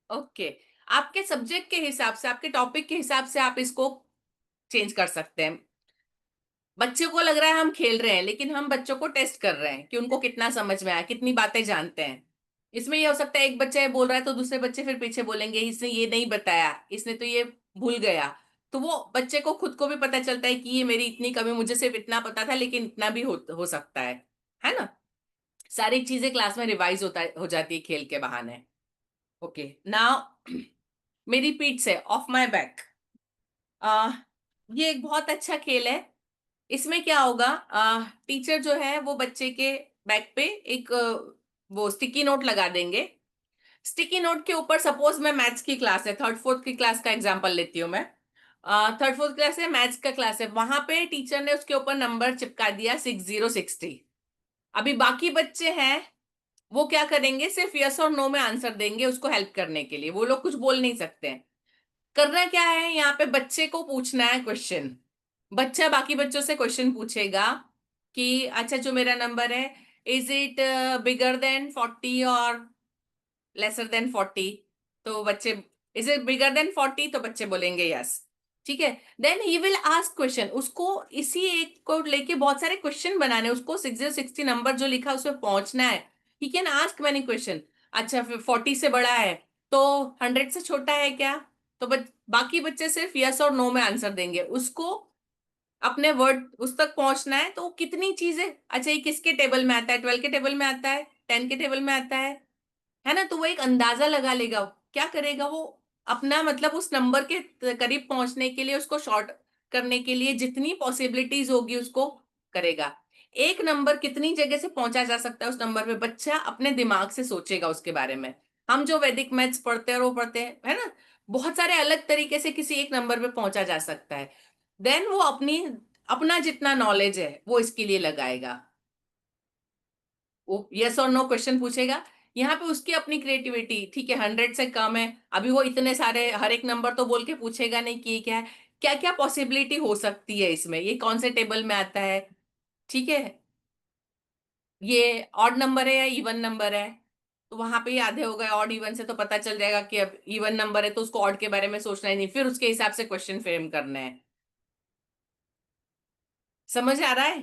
Okay, आपके सब्जेक्ट के हिसाब से, आपके टॉपिक के हिसाब से आप इसको चेंज कर सकते हैं। बच्चों को लग रहा है हम खेल रहे हैं, लेकिन हम बच्चों को टेस्ट कर रहे हैं कि उनको कितना समझ में आया, कितनी बातें जानते हैं। इसमें ये हो सकता है एक बच्चा ये बोल रहा है तो दूसरे बच्चे फिर पीछे बोलेंगे इसने ये नहीं बताया, इसने तो ये भूल गया। तो वो बच्चे को खुद को भी पता चलता है कि ये मेरी इतनी कमी, मुझे सिर्फ इतना पता था लेकिन इतना भी हो सकता है ना। सारी चीजें क्लास में रिवाइज हो जाती है खेल के बहाने। ओके, नाउ मेरी पीठ से, ऑफ माई बैक। ये एक बहुत अच्छा खेल है। इसमें क्या होगा, टीचर जो है वो बच्चे के बैक पे एक वो स्टिकी नोट लगा देंगे। स्टिकी नोट के ऊपर, सपोज मैं मैथ्स की क्लास है, थर्ड फोर्थ की क्लास का एग्जांपल लेती हूँ मैं। थर्ड फोर्थ क्लास है, मैथ्स का क्लास है, वहां पे टीचर ने उसके ऊपर नंबर चिपका दिया 6060। अभी बाकी बच्चे हैं, वो क्या करेंगे, सिर्फ यस और नो में आंसर देंगे उसको हेल्प करने के लिए, वो लोग कुछ बोल नहीं सकते हैं। करना क्या है, यहाँ पे बच्चे को पूछना है क्वेश्चन। बच्चा बाकी बच्चों से क्वेश्चन पूछेगा कि अच्छा जो मेरा नंबर है, इज इट बिगर देन 40 और लेसर देन 40? तो बच्चे, इज इट बिगर देन 40? तो बच्चे बोलेंगे यस। ठीक है, then he will ask question. उसको इसी एक को लेके बहुत सारे क्वेश्चन बनाने, उसको 6060 नंबर जो लिखा उसमें पहुंचना है। He can ask many question. अच्छा, फिर 40 से बड़ा है तो 100 से छोटा है क्या? तो बाकी बच्चे सिर्फ यस और नो में आंसर देंगे, उसको अपने वर्ड उस तक पहुंचना है। तो कितनी चीजें, अच्छा ये किसके टेबल में आता है, 12 के टेबल में आता है, 10 के टेबल में आता है ना। तो वो एक अंदाजा लगा लेगा। क्या करेगा वो, अपना मतलब उस नंबर के करीब पहुंचने के लिए, उसको शॉर्ट करने के लिए जितनी पॉसिबिलिटीज होगी उसको करेगा। एक नंबर कितनी जगह से पहुंचा जा सकता है उस नंबर पे, बच्चा अपने दिमाग से सोचेगा उसके बारे में। हम जो वैदिक मैथ्स पढ़ते हैं और वो पढ़ते हैं, है ना, बहुत सारे अलग तरीके से किसी एक नंबर पे पहुंचा जा सकता है। देन वो अपना जितना नॉलेज है वो इसके लिए लगाएगा। वो यस और नो क्वेश्चन पूछेगा, यहाँ पे उसकी अपनी क्रिएटिविटी, ठीक है 100 से कम है, अभी वो इतने सारे हर एक नंबर तो बोल के पूछेगा नहीं कि ये क्या है, क्या क्या पॉसिबिलिटी हो सकती है इसमें, ये कौन से टेबल में आता है। ठीक है, ये ऑड नंबर है या इवन नंबर है, तो वहां पे ही आधे हो गए ऑड इवन से, तो पता चल जाएगा कि अब इवन नंबर है तो उसको ऑड के बारे में सोचना ही नहीं, फिर उसके हिसाब से क्वेश्चन फ्रेम करना है। समझ आ रहा है?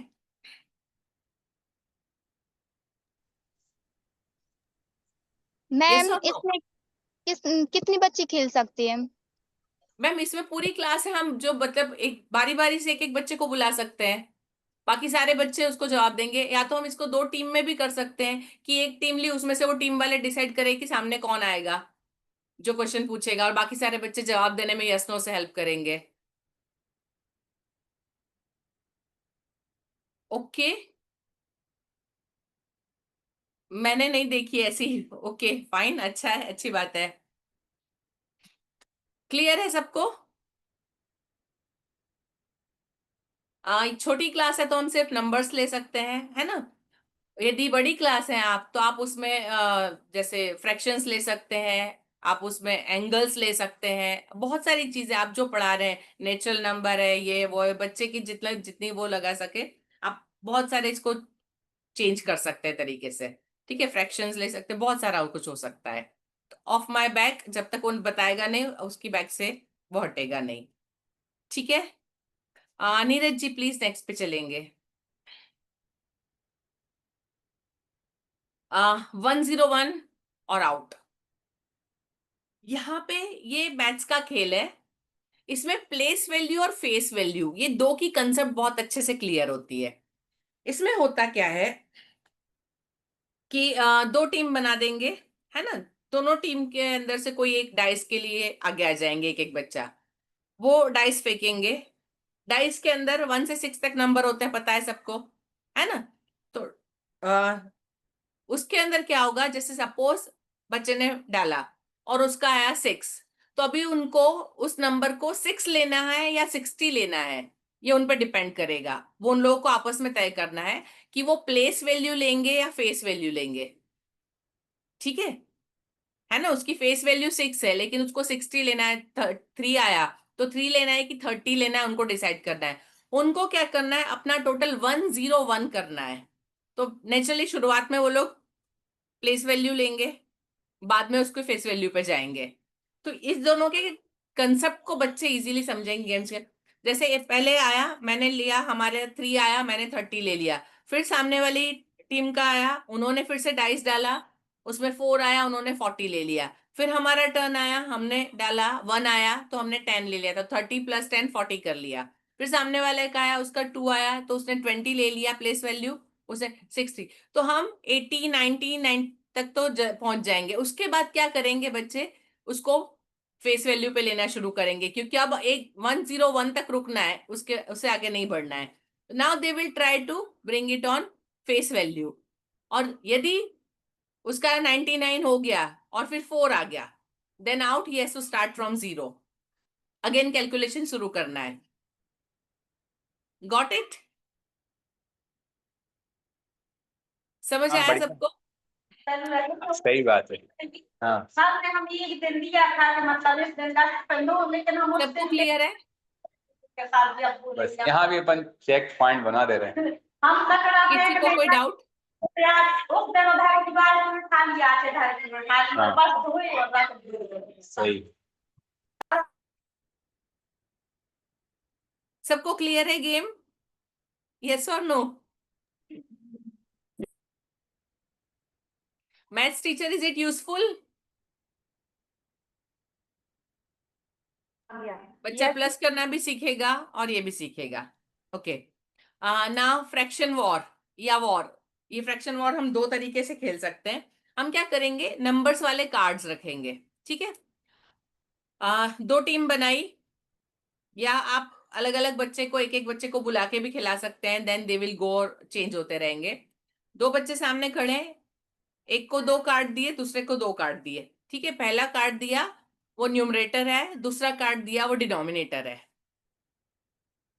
यस मैम और नो? इसमें कितनी बच्ची खेल सकती है? मैम इसमें पूरी क्लास है, हम जो मतलब एक बारी बारी से एक एक बच्चे को बुला सकते हैं, बाकी सारे बच्चे उसको जवाब देंगे। या तो हम इसको 2 टीम में भी कर सकते हैं कि एक टीम ली, उसमें से वो टीम वाले डिसाइड करे कि सामने कौन आएगा जो क्वेश्चन पूछेगा, और बाकी सारे बच्चे जवाब देने में यस नो से हेल्प करेंगे। ओके, मैंने नहीं देखी ऐसी। ओके फाइन, अच्छा है, अच्छी बात है। क्लियर है सबको? छोटी क्लास है तो हम सिर्फ नंबर्स ले सकते हैं, है ना। यदि बड़ी क्लास है आप, तो आप उसमें जैसे फ्रैक्शंस ले सकते हैं, आप उसमें एंगल्स ले सकते हैं, बहुत सारी चीजें आप जो पढ़ा रहे हैं, नेचुरल नंबर है, ये वो है, बच्चे की जितना जितनी वो लगा सके, आप बहुत सारे इसको चेंज कर सकते हैं तरीके से। ठीक है, फ्रैक्शंस ले सकते हैं, बहुत सारा कुछ हो सकता है। तो ऑफ माई बैक जब तक उन बताएगा नहीं, उसकी बैक से वो हटेगा नहीं। ठीक है, नीरज जी प्लीज नेक्स्ट पे चलेंगे। 101 और आउट। यहाँ पे ये मैथ्स का खेल है, इसमें प्लेस वैल्यू और फेस वैल्यू, ये दो की कंसेप्ट बहुत अच्छे से क्लियर होती है। इसमें होता क्या है कि 2 टीम बना देंगे, है ना, दोनों टीम के अंदर से कोई एक डाइस के लिए आगे आ जाएंगे, एक एक बच्चा, वो डाइस फेंकेंगे। डाइस के अंदर 1 से 6 तक नंबर होते हैं, पता है सबको, है ना? तो उसके अंदर क्या होगा, जैसे सपोज बच्चे ने डाला और उसका आया 6, तो अभी उनको उस नंबर को 6 लेना है या 60 लेना है, ये उन पर डिपेंड करेगा। वो उन लोगों को आपस में तय करना है कि वो प्लेस वैल्यू लेंगे या फेस वैल्यू लेंगे। ठीक है ना? उसकी फेस वैल्यू 6 है लेकिन उसको 60 लेना है, 3 आया तो 3 लेना है कि 30 लेना है, उनको डिसाइड करना है। उनको क्या करना है, अपना टोटल 101 करना है। तो नेचुरली शुरुआत में वो लोग प्लेस वैल्यू लेंगे, बाद में उसको फेस वैल्यू पे जाएंगे। तो इस दोनों के कंसेप्ट को बच्चे इजीली समझेंगे गेम्स के। जैसे पहले आया, मैंने लिया, हमारे 3 आया, मैंने 30 ले लिया। फिर सामने वाली टीम का आया, उन्होंने फिर से डाइस डाला, उसमें 4 आया, उन्होंने 40 ले लिया। फिर हमारा टर्न आया, हमने डाला, 1 आया तो हमने 10 ले लिया, तो 30 + 10 40 कर लिया। फिर सामने वाले का आया, उसका 2 आया तो उसने 20 ले लिया प्लेस वैल्यू, उसने 60। तो हम 80 90 तक तो पहुंच जाएंगे। उसके बाद क्या करेंगे बच्चे, उसको फेस वैल्यू पे लेना शुरू करेंगे, क्योंकि अब एक 101 तक रुकना है, उससे आगे नहीं बढ़ना है। Now they will try to bring it on face value. और यदि उसका 99 हो गया और फिर 4 आ गया, then out, he has to start from 0, again calculation शुरू करना है। Got it? समझ हाँ, आया बढ़िया। सबको? सही बात है। हाँ, सर ने हमें एक दिन दिया था कि मतलब इस दिन का पहलू, लेकिन हम उस सबको दिन क्लियर है? के साथ भी अब बस यहाँ भी अपन चेक पॉइंट बना दे रहे हैं। हम कचरा किसी फेंक को नहीं कोई डाउट? उस दिन उधर दीवार में खा लिया थे, धरती में खा लिया, हाँ। बस धोए और बस सही। सबको क्लियर है गेम? यस और no? Maths teacher, is it useful? बच्चा प्लस करना भी सीखेगा और ये भी सीखेगा। ओके, नाउ फ्रैक्शन वॉर या वॉर। ये फ्रैक्शन वॉर हम 2 तरीके से खेल सकते हैं। हम क्या करेंगे, नंबर्स वाले कार्ड्स रखेंगे, ठीक है? 2 टीम बनाई, या आप अलग अलग बच्चे को, एक एक बच्चे को बुला के भी खिला सकते हैं, देन दे विल गो और चेंज होते रहेंगे। 2 बच्चे सामने खड़े हैं, एक को 2 कार्ड दिए, दूसरे को 2 कार्ड दिए, ठीक है? पहला कार्ड दिया वो न्यूमरेटर है, दूसरा कार्ड दिया वो डिनोमिनेटर है।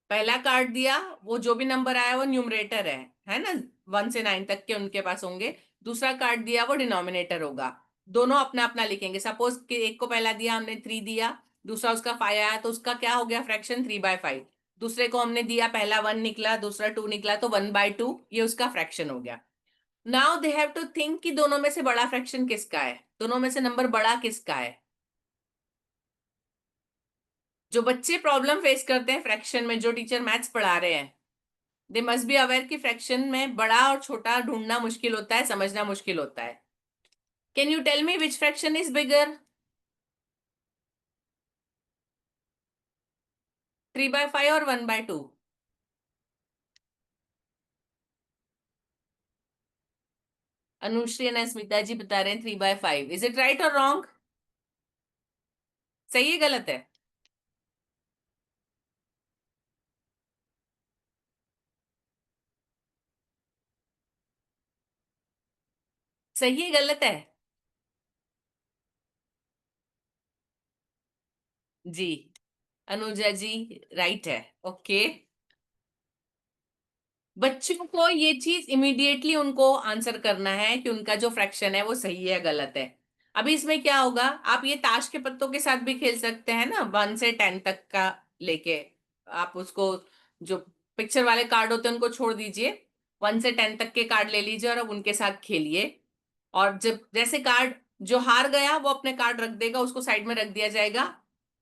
पहला कार्ड दिया वो जो भी नंबर आया वो न्यूमरेटर है ना, 1 से 9 तक के उनके पास होंगे। दूसरा कार्ड दिया वो डिनोमिनेटर होगा। दोनों अपना अपना लिखेंगे। सपोज कि एक को पहला दिया हमने 3 दिया, दूसरा उसका 5 आया, तो उसका क्या हो गया फ्रैक्शन, 3/5। दूसरे को हमने दिया, पहला 1 निकला, दूसरा 2 निकला, तो 1/2, ये उसका फ्रैक्शन हो गया। Now they have to think कि दोनों में से बड़ा फ्रैक्शन किसका है, दोनों में से नंबर बड़ा किसका है। जो बच्चे प्रॉब्लम फेस करते हैं फ्रैक्शन में, जो टीचर मैथ्स पढ़ा रहे हैं, दे मस्ट बी अवेयर कि फ्रैक्शन में बड़ा और छोटा ढूंढना मुश्किल होता है, समझना मुश्किल होता है। Can you tell me which fraction is bigger, 3/5 और 1/2? अनुश्री एंड स्मिता जी बता रहे हैं 3/5। इज इट राइट और रॉन्ग? सही है गलत है? सही है गलत है? जी, अनुजा जी राइट है। ओके, बच्चों को ये चीज इमीडिएटली उनको आंसर करना है कि उनका जो फ्रैक्शन है वो सही है गलत है। अभी इसमें क्या होगा, आप ये ताश के पत्तों के साथ भी खेल सकते हैं ना, 1 से 10 तक का लेके। आप उसको, जो पिक्चर वाले कार्ड होते हैं उनको छोड़ दीजिए, 1 से 10 तक के कार्ड ले लीजिए और अब उनके साथ खेलिए। और जब जैसे कार्ड, जो हार गया वो अपने कार्ड रख देगा, उसको साइड में रख दिया जाएगा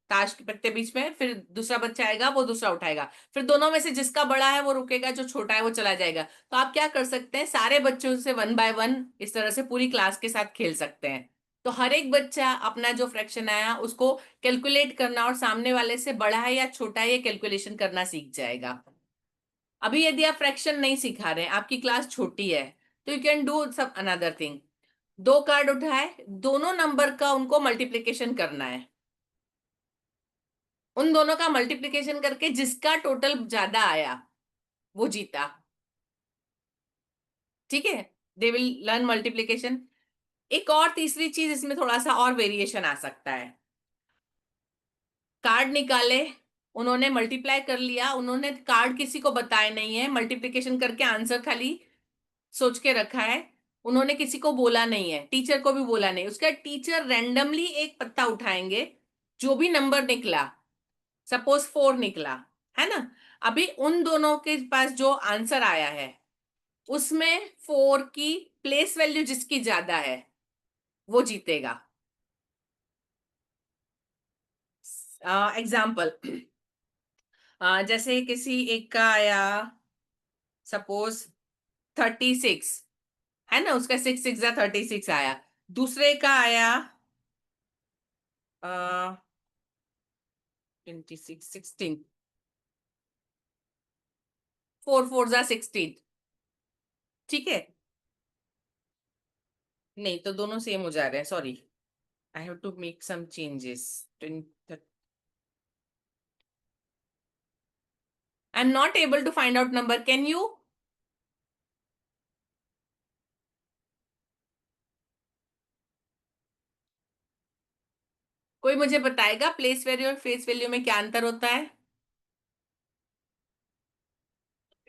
ताश के पत्ते बीच में, फिर दूसरा बच्चा आएगा वो दूसरा उठाएगा, फिर दोनों में से जिसका बड़ा है वो रुकेगा, जो छोटा है वो चला जाएगा। तो आप क्या कर सकते हैं, सारे बच्चों से 1 बाय 1 इस तरह से पूरी क्लास के साथ खेल सकते हैं। तो हर एक बच्चा अपना जो फ्रैक्शन आया उसको कैलकुलेट करना, और सामने वाले से बड़ा है या छोटा है ये कैलकुलेशन करना सीख जाएगा। अभी यदि आप फ्रैक्शन नहीं सिखा रहे हैं, आपकी क्लास छोटी है, तो यू कैन डू सब अनदर थिंग। 2 कार्ड उठाए, दोनों नंबर का उनको मल्टीप्लिकेशन करना है। उन दोनों का मल्टीप्लिकेशन करके जिसका टोटल ज्यादा आया वो जीता। ठीक है, दे विल लर्न मल्टीप्लिकेशन। एक और तीसरी चीज, इसमें थोड़ा सा और वेरिएशन आ सकता है। कार्ड निकाले, उन्होंने मल्टीप्लाई कर लिया, उन्होंने कार्ड किसी को बताए नहीं है, मल्टीप्लिकेशन करके आंसर खाली सोच के रखा है, उन्होंने किसी को बोला नहीं है, टीचर को भी बोला नहीं। उसका टीचर रैंडमली एक पत्ता उठाएंगे, जो भी नंबर निकला, सपोज 4 निकला, है ना। अभी उन दोनों के पास जो आंसर आया है उसमें 4 की प्लेस वैल्यू जिसकी ज्यादा है वो जीतेगा। एग्जाम्पल, जैसे किसी एक का आया सपोज 36, है ना, उसका 6 6 36 आया। दूसरे का आया 26 16, 4 4 16। ठीक है, नहीं तो दोनों सेम हो जा रहे हैं, sorry, I have to make some changes. I am not able to find out number, can you? कोई मुझे बताएगा प्लेस वैल्यू और फेस वैल्यू में क्या अंतर होता है?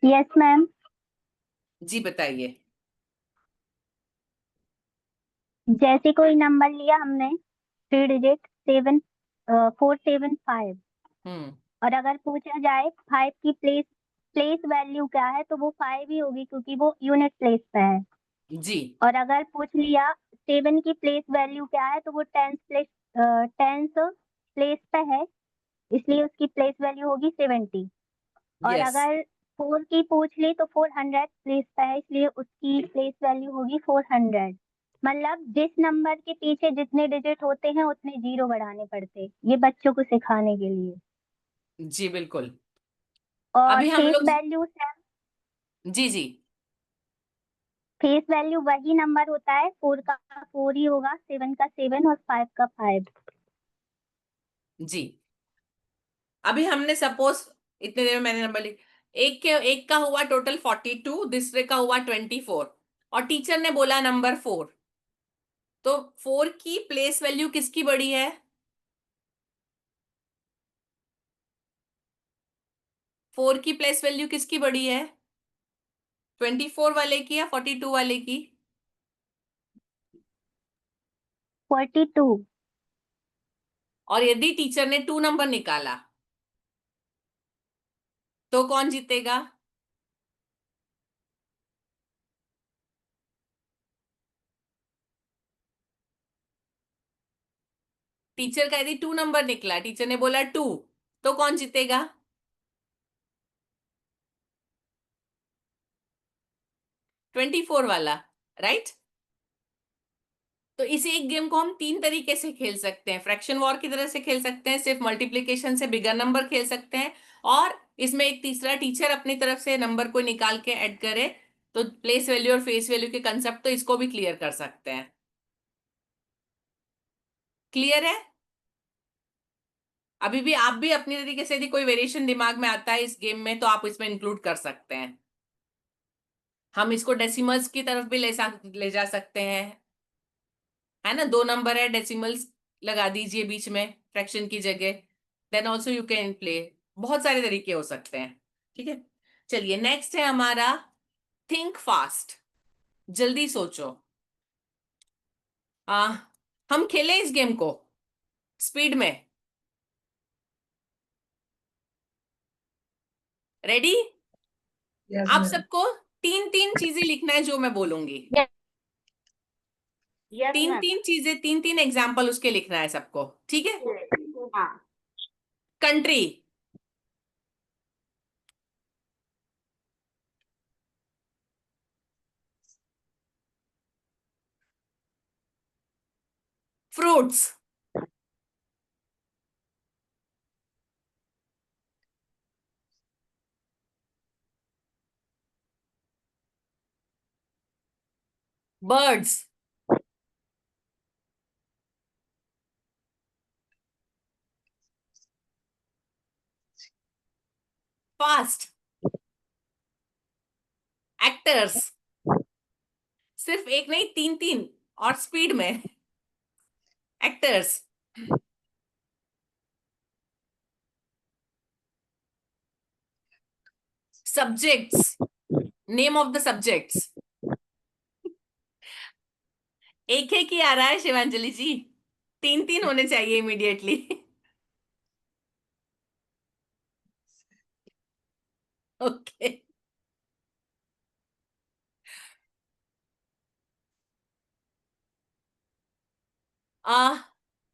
Yes ma'am. जी बताइए। जैसे कोई नंबर लिया हमने 3 डिजिट 475, हम्म, और अगर पूछा जाए 5 की प्लेस प्लेस वैल्यू क्या है, तो वो 5 ही होगी क्योंकि वो यूनिट प्लेस पे है। जी और अगर पूछ लिया 7 की प्लेस वैल्यू क्या है, तो वो टेंस प्लेस पे है, इसलिए उसकी प्लेस वैल्यू होगी 70। और यस, अगर 4 की पूछ ली तो 400 प्लेस पे है, इसलिए उसकी प्लेस वैल्यू होगी 400। मतलब जिस नंबर के पीछे जितने डिजिट होते हैं उतने जीरो बढ़ाने पड़ते, ये बच्चों को सिखाने के लिए। जी बिल्कुल। और अभी हम फेस लोग, वैल्यू, जी जी फेस वैल्यू वही नंबर होता है, 4 का 4 ही होगा, 7 का 7 और 5 का 5। जी। अभी हमने सपोज इतने देर में मैंने नंबर लिख, एक का हुआ टोटल 42, दूसरे का हुआ 24, और टीचर ने बोला नंबर 4। तो 4 की प्लेस वैल्यू किसकी बड़ी है? 4 की प्लेस वैल्यू किसकी बड़ी है? 24 वाले की या 42 वाले की? 42। और यदि टीचर ने 2 नंबर निकाला तो कौन जीतेगा? टीचर का यदि 2 नंबर निकला, टीचर ने बोला 2, तो कौन जीतेगा? 24 वाला, राइट। तो इस एक गेम को हम 3 तरीके से खेल सकते हैं। फ्रैक्शन वॉर की तरह से खेल सकते हैं, सिर्फ मल्टीप्लिकेशन से बिगर नंबर खेल सकते हैं, और इसमें एक तीसरा, टीचर अपनी तरफ से नंबर को निकाल के ऐड करे, तो प्लेस वैल्यू और फेस वैल्यू के कंसेप्ट तो इसको भी क्लियर कर सकते हैं। क्लियर है? अभी भी आप भी अपनी तरीके से यदि कोई वेरिएशन दिमाग में आता है इस गेम में तो आप इसमें इंक्लूड कर सकते हैं। हम इसको डेसिमल्स की तरफ भी ले जा सकते हैं, है ना। 2 नंबर है, डेसिमल्स लगा दीजिए बीच में फ्रैक्शन की जगह, then also you can play. बहुत सारे तरीके हो सकते हैं। ठीक है, चलिए नेक्स्ट है हमारा थिंक फास्ट, जल्दी सोचो। आ, हम खेलें इस गेम को स्पीड में? रेडी? यस आप मैम। सबको 3 3 चीजें लिखना है जो मैं बोलूंगी। Yes 3 ma'am. 3 चीजें, 3 3 एग्जाम्पल उसके लिखना है सबको, ठीक है। हाँ। Country, fruits, birds, fast, actors, सिर्फ एक नहीं, तीन तीन, और स्पीड में, actors, subjects, name of the subjects. एक एक ही आ रहा है शिवांजलि जी, तीन तीन होने चाहिए immediately. Okay,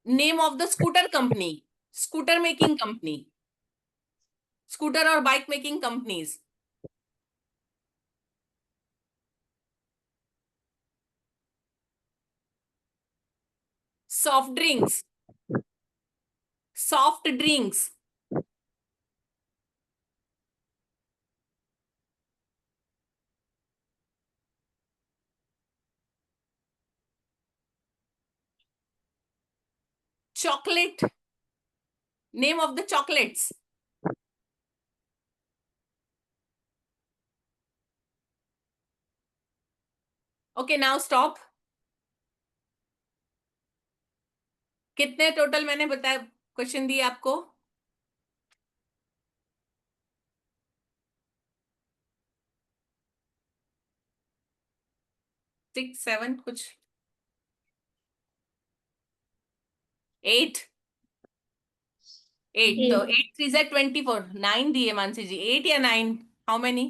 name of the scooter company, scooter making company, scooter और bike making companies. Soft drinks, soft drinks, chocolate, name of the chocolates, okay now stop। कितने टोटल मैंने बताया क्वेश्चन दिए आपको? 6 7 कुछ, 8 8, तो 8 3 से 24, 9 दिए मानसी जी, 8 या 9, हाउ मेनी?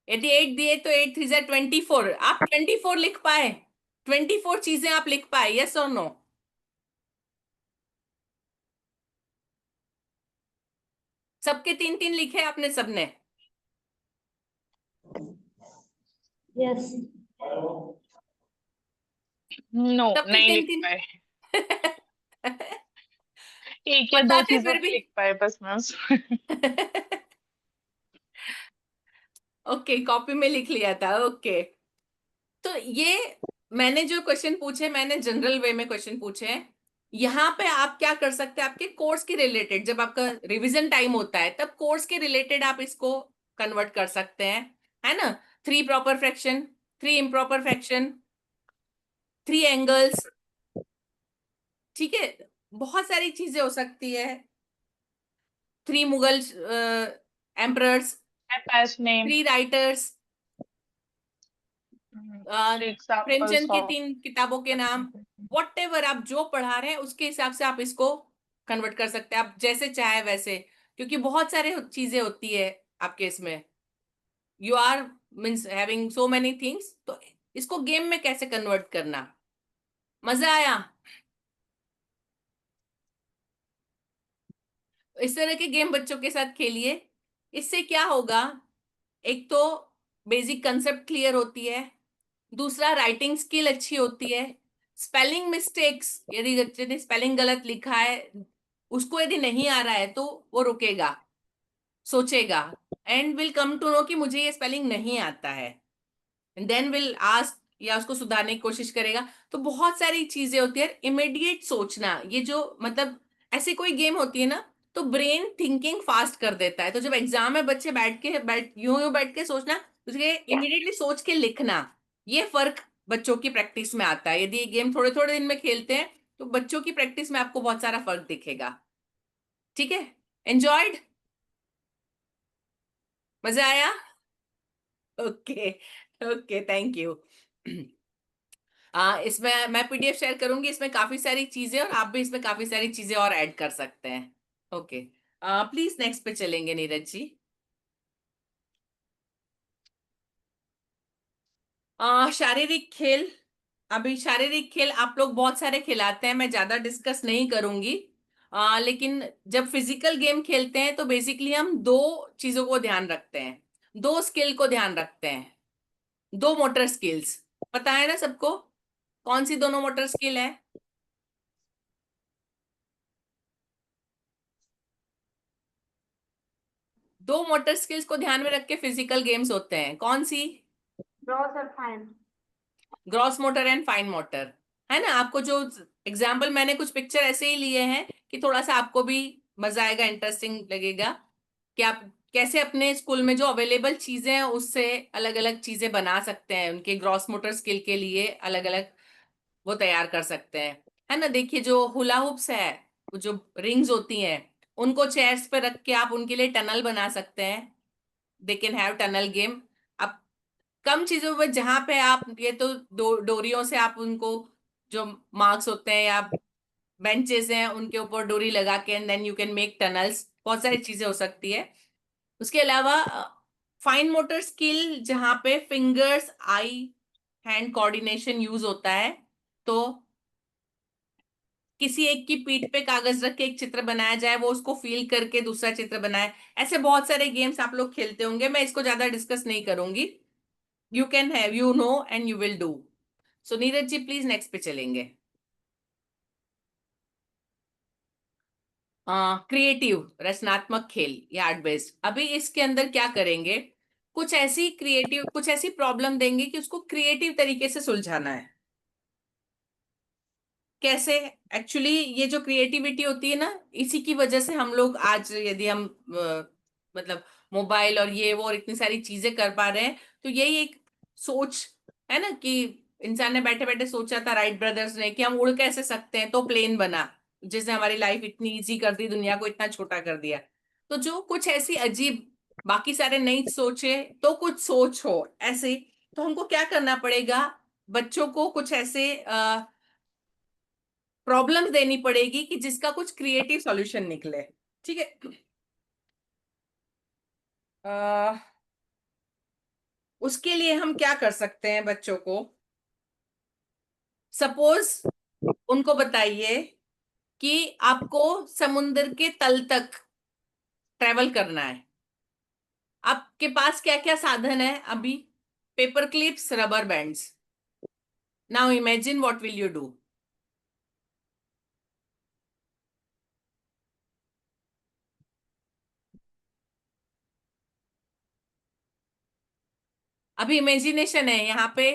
यदि 8 दिए तो 8 3 से 24, आप 24 लिख पाए? 24 चीजें आप लिख पाए, यस और नो? सबके तीन तीन लिखे आपने सबने? यस। नो, सबके नहीं तीन लिख तीन? पाए। एक या दो बताते चीजों फिर पे भी। लिख पाए बस मैं। ओके, कॉपी में लिख लिया था, ओके। तो ये मैंने जो क्वेश्चन पूछे, मैंने जनरल वे में क्वेश्चन पूछे हैं। यहाँ पे आप क्या कर सकते हैं, आपके कोर्स के रिलेटेड, जब आपका रिवीजन टाइम होता है तब कोर्स के रिलेटेड आप इसको कन्वर्ट कर सकते हैं, है ना? 3 proper fraction, 3 improper fraction, 3 angles, ठीक है? बहुत सारी चीजें हो सकती है। 3 मुगल एम्परर्स, पास नेम, 3 राइटर्स, एग्जांपल्स प्रेमचंद की ऑफ 3 किताबों के नाम, व्हाटएवर आप जो पढ़ा रहे हैं उसके हिसाब से आप इसको कन्वर्ट कर सकते हैं, आप जैसे चाहे वैसे, क्योंकि बहुत सारे चीजें होती है आपके इसमें, you are means having so many things, तो इसको गेम में कैसे कन्वर्ट करना। मजा आया? इस तरह के गेम बच्चों के साथ खेलिए, इससे क्या होगा, एक तो बेसिक कंसेप्ट क्लियर होती है, दूसरा राइटिंग स्किल अच्छी होती है, स्पेलिंग मिस्टेक्स, यदि बच्चे ने स्पेलिंग गलत लिखा है, उसको यदि नहीं आ रहा है तो वो रुकेगा, सोचेगा, and will come to know कि मुझे ये स्पेलिंग नहीं आता है, देन विल आस्क या उसको सुधारने की कोशिश करेगा। तो बहुत सारी चीजें होती है, इमीडिएट सोचना, ये जो मतलब ऐसी कोई गेम होती है ना, तो ब्रेन थिंकिंग फास्ट कर देता है। तो जब एग्जाम में बच्चे बैठ यूं बैठ के सोचना, उसके इमीडिएटली सोच के लिखना, ये फर्क बच्चों की प्रैक्टिस में आता है। यदि ये गेम थोड़े थोड़े दिन में खेलते हैं तो बच्चों की प्रैक्टिस में आपको बहुत सारा फर्क दिखेगा। ठीक है, एंजॉयड? मजा आया? Okay, okay, thank you. इसमें मैं पीडीएफ शेयर करूंगी, इसमें काफी सारी चीजें, और आप भी इसमें काफी सारी चीजें और ऐड कर सकते हैं। ओके, प्लीज नेक्स्ट पे चलेंगे नीरज जी। शारीरिक खेल, अभी शारीरिक खेल आप लोग बहुत सारे खिलाते हैं, मैं ज्यादा डिस्कस नहीं करूंगी। लेकिन जब फिजिकल गेम खेलते हैं तो बेसिकली हम दो चीजों को ध्यान रखते हैं, दो स्किल को ध्यान रखते हैं, दो मोटर स्किल्स। पता है ना सबको कौन सी दोनों मोटर स्किल है? दो मोटर स्किल्स को ध्यान में रख के फिजिकल गेम्स होते हैं, कौन सी? ग्रॉस और fine. Gross motor and fine motor, है ना? आपको जो एग्जाम्पल मैंने कुछ पिक्चर ऐसे ही लिए हैं कि थोड़ा सा आपको भी मजा आएगा, इंटरेस्टिंग लगेगा कि आप कैसे अपने स्कूल में जो अवेलेबल चीजें हैं उससे अलग अलग चीजें बना सकते हैं, उनके ग्रॉस मोटर स्किल के लिए अलग अलग वो तैयार कर सकते हैं, है ना। देखिए जो हुला हुप्स है, वो जो रिंग्स होती हैं, उनको चेयर्स पे रख के आप उनके लिए टनल बना सकते हैं। They can have tunnel game. अब कम चीजों में जहां पे आप ये तो डोरियों से आप उनको, जो मार्क्स होते हैं या बेंचेस हैं उनके ऊपर डोरी लगा के and then you can make tunnels, बहुत सारी चीजें हो सकती है। उसके अलावा फाइन मोटर स्किल जहां पे फिंगर्स, आई, हैंड कोऑर्डिनेशन यूज होता है, तो किसी एक की पीठ पे कागज रख के एक चित्र बनाया जाए, वो उसको फील करके दूसरा चित्र बनाए। ऐसे बहुत सारे गेम्स आप लोग खेलते होंगे, मैं इसको ज्यादा डिस्कस नहीं करूंगी। You can have, you know and you will do. So Neeraj ji please next पे चलेंगे। क्रिएटिव, रचनात्मक खेल या आर्ट बेस्ड। अभी इसके अंदर क्या करेंगे, कुछ ऐसी प्रॉब्लम देंगे कि उसको क्रिएटिव तरीके से सुलझाना है। कैसे? एक्चुअली ये जो क्रिएटिविटी होती है ना, इसी की वजह से हम लोग आज, यदि हम मतलब मोबाइल और ये वो और इतनी सारी चीजें कर पा रहे हैं, तो यही एक सोच है ना कि इंसान ने बैठे बैठे सोचा था, राइट ब्रदर्स ने, कि हम उड़ कैसे सकते हैं, तो प्लेन बना जिसने हमारी लाइफ इतनी इजी कर दी, दुनिया को इतना छोटा कर दिया। तो जो कुछ ऐसी अजीब, बाकी सारे नहीं सोचे तो कुछ सोच हो ऐसे, तो हमको क्या करना पड़ेगा, बच्चों को कुछ ऐसे प्रॉब्लम्स देनी पड़ेगी कि जिसका कुछ क्रिएटिव सॉल्यूशन निकले। ठीक है। उसके लिए हम क्या कर सकते हैं, बच्चों को सपोज उनको बताइए कि आपको समुद्र के तल तक ट्रेवल करना है। आपके पास क्या क्या साधन है अभी? Paper clips, rubber bands. Now imagine what will you do. अभी इमेजिनेशन है यहाँ पे,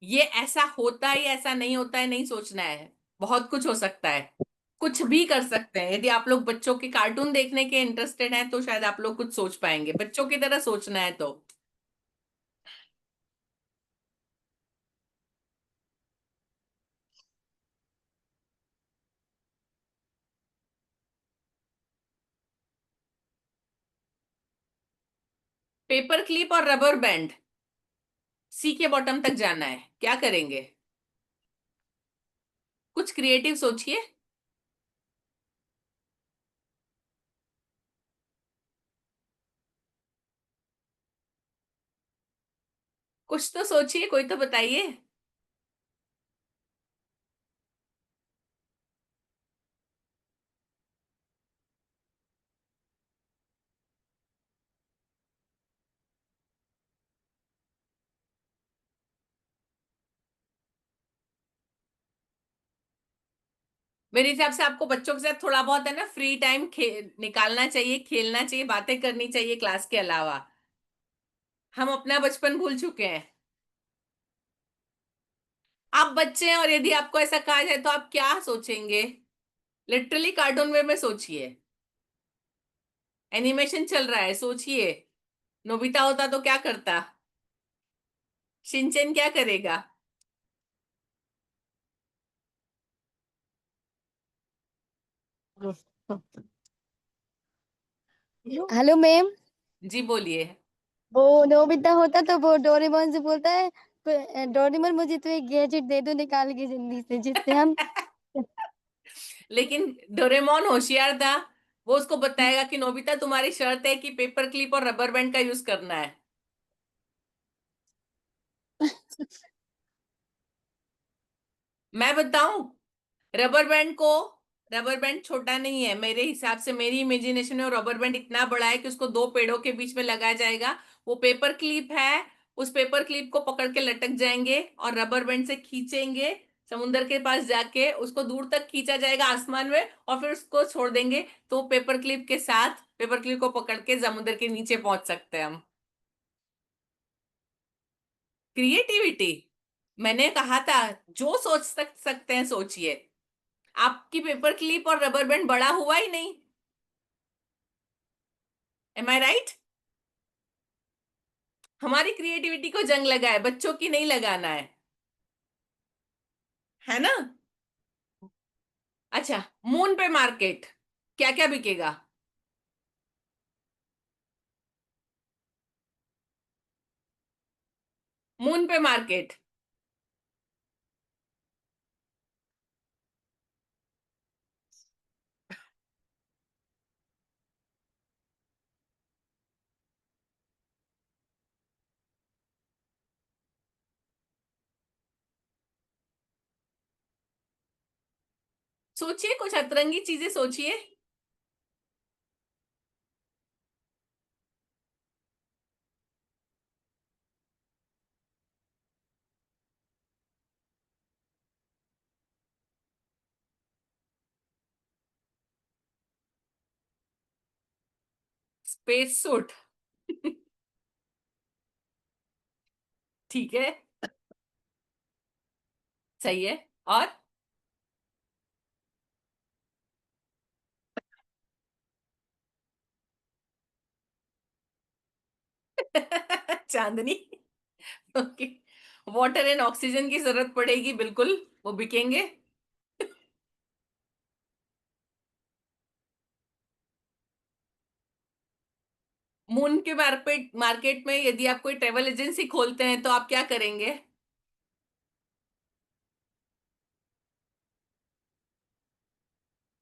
ये ऐसा होता है, ऐसा नहीं होता है, नहीं सोचना है। बहुत कुछ हो सकता है, कुछ भी कर सकते हैं। यदि आप लोग बच्चों के कार्टून देखने के इंटरेस्टेड हैं तो शायद आप लोग कुछ सोच पाएंगे, बच्चों की तरह सोचना है तो। पेपर क्लिप और रबर बैंड, सी के बॉटम तक जाना है, क्या करेंगे? कुछ क्रिएटिव सोचिए। कुछ तो सोचिए, कोई तो बताइए। मेरे हिसाब से आपको बच्चों के साथ थोड़ा बहुत है ना फ्री टाइम निकालना चाहिए, खेलना चाहिए, बातें करनी चाहिए क्लास के अलावा। हम अपना बचपन भूल चुके हैं। आप बच्चे हैं और यदि आपको ऐसा कहा जाए तो आप क्या सोचेंगे? लिटरली कार्टून वे में सोचिए, एनिमेशन चल रहा है, सोचिए। नोबिता होता तो क्या करता? शिनचैन क्या करेगा? Hello ma'am. जी बोलिए। वो नोबिता होता तो वो डोरेमोन से बोलता है, डोरेमोन मुझे तो एक गैजेट दे दो निकाल के जल्दी से, जिससे हम लेकिन डोरेमोन होशियार था, वो उसको बताएगा कि नोबिता तुम्हारी शर्त है कि पेपर क्लिप और रबर बैंड का यूज करना है। मैं बताऊं, रबर बैंड को, रबर बैंड छोटा नहीं है मेरे हिसाब से, मेरी इमेजिनेशन में रबर बैंड इतना बड़ा है कि उसको दो पेड़ों के बीच में लगाया जाएगा। वो पेपर क्लिप है, उस पेपर क्लिप को पकड़ के लटक जाएंगे और रबर बैंड से खींचेंगे, समुद्र के पास जाके उसको दूर तक खींचा जाएगा आसमान में, और फिर उसको छोड़ देंगे, तो पेपर क्लिप के साथ पेपर क्लिप को पकड़ के समुद्र के नीचे पहुंच सकते हैं हम। क्रिएटिविटी, मैंने कहा था, जो सकते हैं सोचिए। आपकी पेपर क्लिप और रबर बैंड बड़ा हुआ ही नहीं, एम आई राइट? हमारी क्रिएटिविटी को जंग लगा है, बच्चों की नहीं लगाना है ना? अच्छा, मून पे मार्केट, क्या क्या बिकेगा? मून पे मार्केट। सोचिए, कुछ अतरंगी चीजें सोचिए। Space suit. ठीक है, सही है। और चांदनी। ओके, वाटर एंड ऑक्सीजन की जरूरत पड़ेगी, बिल्कुल वो बिकेंगे। मून के मार्केट मार्केट में यदि आप कोई ट्रेवल एजेंसी खोलते हैं तो आप क्या करेंगे?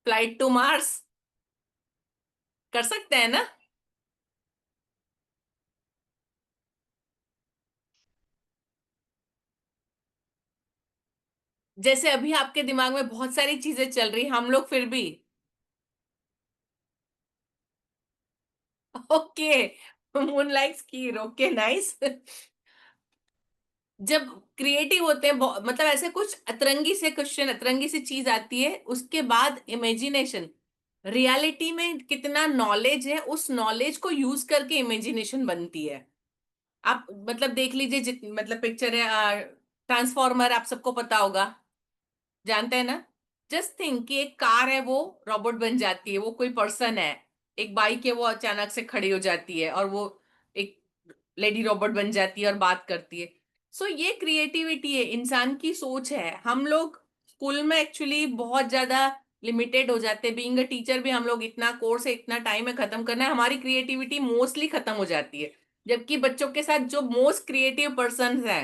फ्लाइट टू मार्स कर सकते हैं ना? जैसे अभी आपके दिमाग में बहुत सारी चीजें चल रही, हम लोग फिर भी ओके, मून लाइक स्कीर, ओके नाइस। जब क्रिएटिव होते हैं मतलब ऐसे कुछ अतरंगी से क्वेश्चन, अतरंगी सी चीज आती है, उसके बाद इमेजिनेशन, रियलिटी में कितना नॉलेज है, उस नॉलेज को यूज करके इमेजिनेशन बनती है। आप मतलब देख लीजिए, मतलब पिक्चर है ट्रांसफॉर्मर, आप सबको पता होगा, जानते हैं ना? जस्ट थिंक कि एक कार है वो रोबोट बन जाती है, वो कोई पर्सन है। एक बाइक है वो अचानक से खड़ी हो जाती है और वो एक लेडी रोबोट बन जाती है और बात करती है। सो ये क्रिएटिविटी है, इंसान की सोच है। हम लोग स्कूल में एक्चुअली बहुत ज्यादा लिमिटेड हो जाते हैं, बीइंग अ टीचर भी हम लोग इतना कोर्स है, इतना टाइम है खत्म करना है, हमारी क्रिएटिविटी मोस्टली खत्म हो जाती है। जबकि बच्चों के साथ जो मोस्ट क्रिएटिव पर्सन है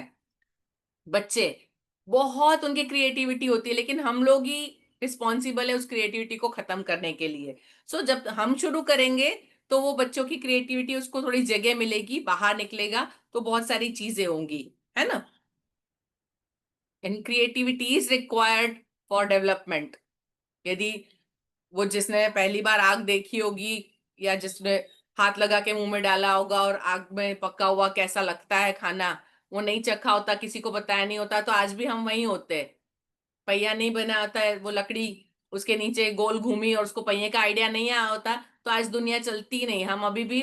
बच्चे, बहुत उनकी क्रिएटिविटी होती है, लेकिन हम लोग ही रिस्पॉन्सिबल है उस क्रिएटिविटी को खत्म करने के लिए। सो जब हम शुरू करेंगे तो वो बच्चों की क्रिएटिविटी, उसको थोड़ी जगह मिलेगी, बाहर निकलेगा तो बहुत सारी चीजें होंगी, है ना? And creativity is required for development. यदि वो जिसने पहली बार आग देखी होगी, या जिसने हाथ लगा के मुंह में डाला होगा और आग में पका हुआ कैसा लगता है खाना, वो नहीं चखा होता, किसी को बताया नहीं होता, तो आज भी हम वही होते। पहिया नहीं बना होता है, वो लकड़ी उसके नीचे गोल घूमी और उसको पहिए का आइडिया नहीं आया होता, तो आज दुनिया चलती नहीं, हम अभी भी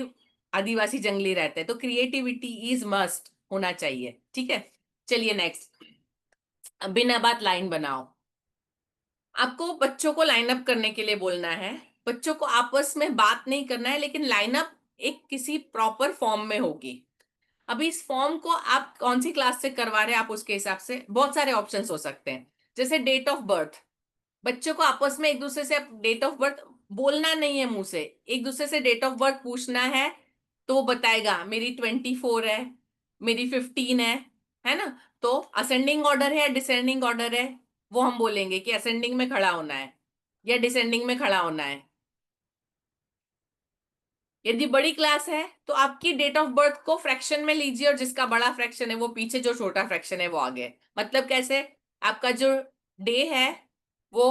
आदिवासी जंगली रहते हैं। तो क्रिएटिविटी इज मस्ट होना चाहिए, ठीक है? चलिए नेक्स्ट, बिना बात लाइन बनाओ। आपको बच्चों को लाइन अप करने के लिए बोलना है, बच्चों को आपस में बात नहीं करना है, लेकिन लाइन अप एक किसी प्रॉपर फॉर्म में होगी। अभी इस फॉर्म को आप कौन सी क्लास से करवा रहे हैं, आप उसके हिसाब से बहुत सारे ऑप्शंस हो सकते हैं। जैसे डेट ऑफ बर्थ, बच्चों को आपस में एक दूसरे से डेट ऑफ बर्थ बोलना नहीं है मुंह से, एक दूसरे से डेट ऑफ बर्थ पूछना है, तो वो बताएगा मेरी 24 है, मेरी 15 है ना? तो असेंडिंग ऑर्डर है या डिसेंडिंग ऑर्डर है, वो हम बोलेंगे कि असेंडिंग में खड़ा होना है या डिसेंडिंग में खड़ा होना है। यदि बड़ी क्लास है तो आपकी डेट ऑफ बर्थ को फ्रैक्शन में लीजिए, और जिसका बड़ा फ्रैक्शन है वो पीछे, जो छोटा फ्रैक्शन है वो आगे। मतलब कैसे? आपका जो डे है वो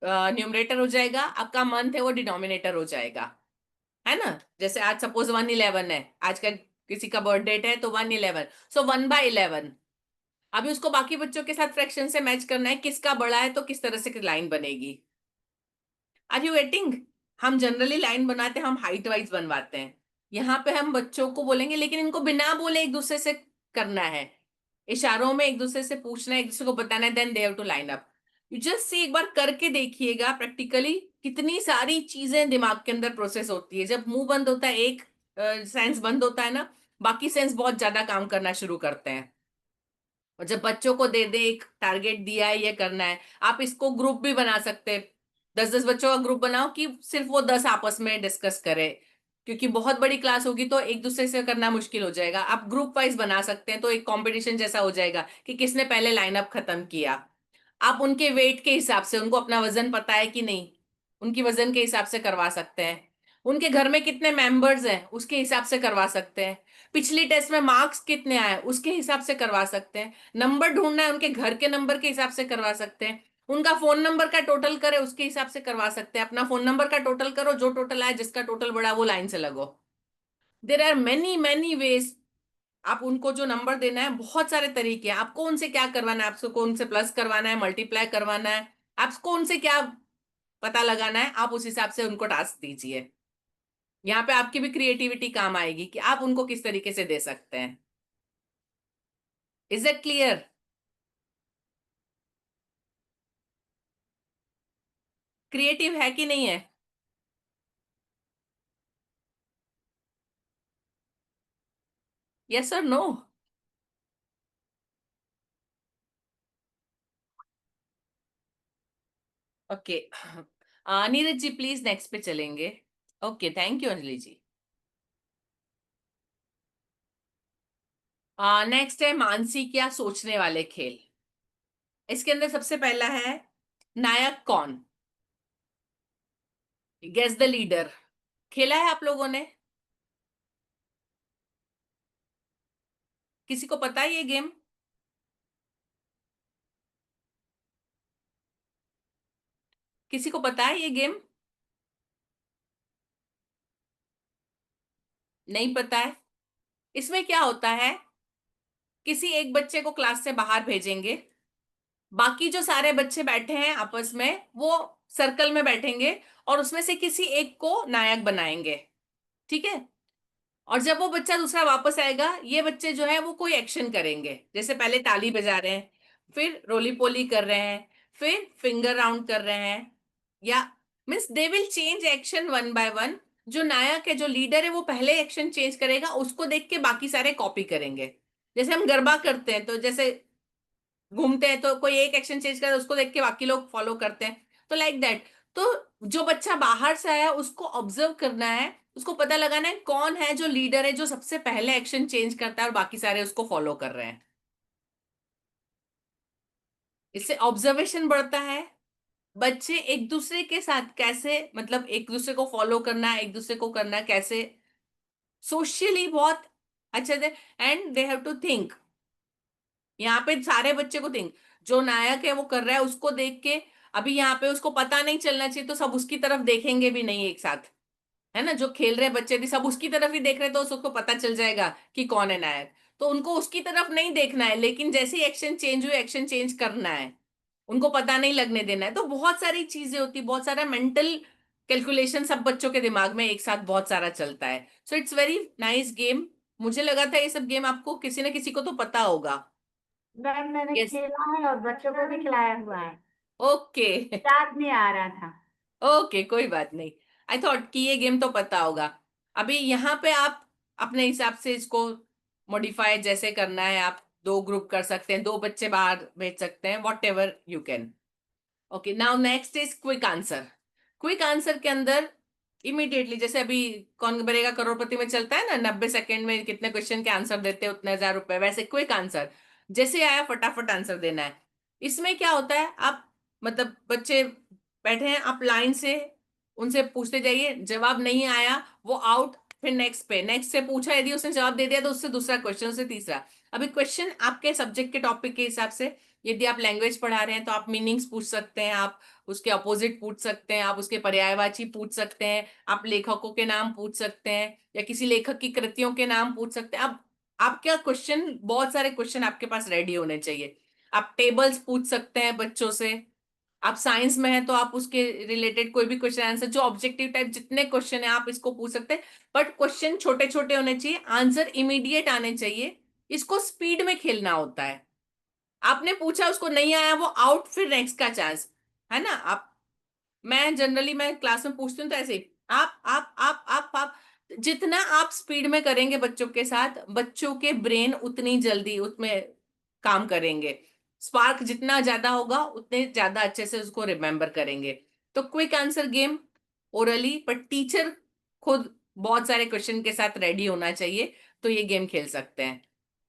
न्यूमरेटर हो जाएगा, आपका मंथ है वो डिनोमिनेटर हो जाएगा, है ना? जैसे आज सपोज 111 है, आज का किसी का बर्थ डेट है तो 111, सो 1/11। अभी उसको बाकी बच्चों के साथ फ्रैक्शन से मैच करना है, किसका बड़ा है तो किस तरह से लाइन बनेगी। Are you getting? हम जनरली लाइन बनाते हैं, हम हाइट वाइज बनवाते हैं। यहाँ पे हम बच्चों को बोलेंगे, लेकिन इनको बिना बोले एक दूसरे से करना है, इशारों में एक दूसरे से पूछना है, एक दूसरे को बताना है, then they have to line up. You just see, एक बार करके देखिएगा प्रैक्टिकली, कितनी सारी चीजें दिमाग के अंदर प्रोसेस होती है। जब मुंह बंद होता है, एक सेंस बंद होता है ना, बाकी सेंस बहुत ज्यादा काम करना शुरू करते हैं। और जब बच्चों को दे दे, एक टारगेट दिया है ये करना है, आप इसको ग्रुप भी बना सकते हैं। 10-10 बच्चों का ग्रुप बनाओ कि सिर्फ वो 10 आपस में डिस्कस करे, क्योंकि बहुत बड़ी क्लास होगी तो एक दूसरे से करना मुश्किल हो जाएगा। आप ग्रुप वाइज बना सकते हैं, तो एक कंपटीशन जैसा हो जाएगा कि किसने पहले लाइनअप खत्म किया। आप उनके वेट के हिसाब से, उनको अपना वजन पता है कि नहीं, उनकी वजन के हिसाब से करवा सकते हैं। उनके घर में कितने मेंबर्स हैं उसके हिसाब से करवा सकते हैं। पिछली टेस्ट में मार्क्स कितने आए उसके हिसाब से करवा सकते हैं। नंबर ढूंढना है उनके घर के नंबर के हिसाब से करवा सकते हैं। उनका फोन नंबर का टोटल करे उसके हिसाब से करवा सकते हैं। अपना फोन नंबर का टोटल करो, जो टोटल आए, जिसका टोटल बढ़ा वो लाइन से लगो। There are many many ways. आप उनको जो नंबर देना है, बहुत सारे तरीके हैं। आपको उनसे क्या करवाना है, आपको उनसे प्लस करवाना है, मल्टीप्लाई करवाना है, आपको उनसे क्या पता लगाना है, आप उस हिसाब से उनको टास्क दीजिए। यहाँ पे आपकी भी क्रिएटिविटी काम आएगी कि आप उनको किस तरीके से दे सकते हैं। Is it clear? क्रिएटिव है कि नहीं है? यस और no? Okay, Neeraj ji please next पे चलेंगे। Okay, thank you Anjali ji. Next है मानसिक या सोचने वाले खेल। इसके अंदर सबसे पहला है नायक कौन, गेस द लीडर। खेला है आप लोगों ने? किसी को पता है ये गेम? किसी को पता है ये गेम? नहीं पता है। इसमें क्या होता है, किसी एक बच्चे को क्लास से बाहर भेजेंगे, बाकी जो सारे बच्चे बैठे हैं आपस में वो सर्कल में बैठेंगे और उसमें से किसी एक को नायक बनाएंगे। ठीक है? और जब वो बच्चा दूसरा वापस आएगा, ये बच्चे जो है वो कोई एक्शन करेंगे, जैसे पहले ताली बजा रहे हैं, फिर रोली पोली कर रहे हैं, फिर फिंगर राउंड कर रहे हैं, या means they will change action one by one. जो नायक है, जो लीडर है, वो पहले एक्शन चेंज करेगा, उसको देख के बाकी सारे कॉपी करेंगे। जैसे हम गरबा करते हैं, तो जैसे घूमते हैं तो कोई एक एक्शन चेंज करे, उसको देख के बाकी लोग फॉलो करते हैं, तो लाइक दैट। तो जो बच्चा बाहर से आया उसको ऑब्जर्व करना है, उसको पता लगाना है कौन है जो लीडर है, जो सबसे पहले एक्शन चेंज करता है और बाकी सारे उसको फॉलो कर रहे हैं। इससे ऑब्जर्वेशन बढ़ता है। बच्चे एक दूसरे के साथ कैसे, मतलब एक दूसरे को फॉलो करना, एक दूसरे को करना कैसे, सोशली बहुत अच्छे से। And they have to think, यहाँ पे सारे बच्चे को थिंक, जो नायक है वो कर रहा है उसको देख के, अभी यहाँ पे उसको पता नहीं चलना चाहिए तो सब उसकी तरफ देखेंगे भी नहीं एक साथ, है ना। जो खेल रहे बच्चे भी सब उसकी तरफ ही देख रहे हैं, तो उसको पता चल जाएगा कि कौन है नायक। तो उनको उसकी तरफ नहीं देखना है, लेकिन जैसे ही एक्शन चेंज हुए एक्शन चेंज करना है, उनको पता नहीं लगने देना है। तो बहुत सारी चीजें होती, बहुत सारा मेंटल कैलकुलेशन सब बच्चों के दिमाग में एक साथ बहुत सारा चलता है। So it's very nice game. मुझे लगा था ये सब गेम आपको किसी न किसी को तो पता होगा। मैम मैंने यस, खेला है और बच्चों को भी खिलाया हुआ है। ओके। याद नहीं आ रहा था। ओके, कोई बात नहीं। आई थॉट कि ये गेम तो पता होगा। अभी यहाँ पे आप अपने हिसाब से इसको मॉडिफाई जैसे करना है, आप दो ग्रुप कर सकते हैं, दो बच्चे बाहर भेज सकते हैं, what ever you can. Okay, now next is quick answer. Quick answer के अंदर इमीडिएटली, जैसे अभी कौन बनेगा करोड़पति में चलता है ना, 90 सेकंड में कितने क्वेश्चन के आंसर देते हैं उतने 1000 रुपए, वैसे क्विक आंसर जैसे आया फटाफट आंसर देना है। इसमें क्या होता है, आप मतलब बच्चे बैठे हैं, आप लाइन से उनसे पूछते जाइए, जवाब नहीं आया वो आउट, फिर नेक्स्ट पे, नेक्स्ट से पूछा, यदि उसने जवाब दे दिया तो उससे दूसरा क्वेश्चन, उससे तीसरा। अभी क्वेश्चन आपके सब्जेक्ट के टॉपिक के हिसाब से, यदि आप लैंग्वेज पढ़ा रहे हैं तो आप मीनिंग्स पूछ सकते हैं, आप उसके अपोजिट पूछ सकते हैं, आप उसके पर्यायवाची पूछ सकते हैं, आप लेखकों के नाम पूछ सकते हैं, या किसी लेखक की कृतियों के नाम पूछ सकते हैं। अब आपका क्वेश्चन, बहुत सारे क्वेश्चन आपके पास रेडी होने चाहिए। आप टेबल्स पूछ सकते हैं बच्चों से, आप साइंस में है तो आप उसके रिलेटेड कोई भी क्वेश्चन आंसर, जो ऑब्जेक्टिव टाइप जितने क्वेश्चन है आप इसको पूछ सकते हैं। बट क्वेश्चन छोटे छोटे होने चाहिए, आंसर इमीडिएट आने चाहिए। इसको स्पीड में खेलना होता है। आपने पूछा, उसको नहीं आया, वो आउट, फिर नेक्स्ट का चांस, है ना। आप मैं जनरली मैं क्लास में पूछती हूँ तो ऐसे ही, आप जितना आप स्पीड में करेंगे बच्चों के साथ, बच्चों के ब्रेन उतनी जल्दी उसमें काम करेंगे। स्पार्क जितना ज्यादा होगा उतने ज्यादा अच्छे से उसको रिमेम्बर करेंगे। तो क्विक आंसर गेम ओरली, पर टीचर खुद बहुत सारे क्वेश्चन के साथ रेडी होना चाहिए, तो ये गेम खेल सकते हैं।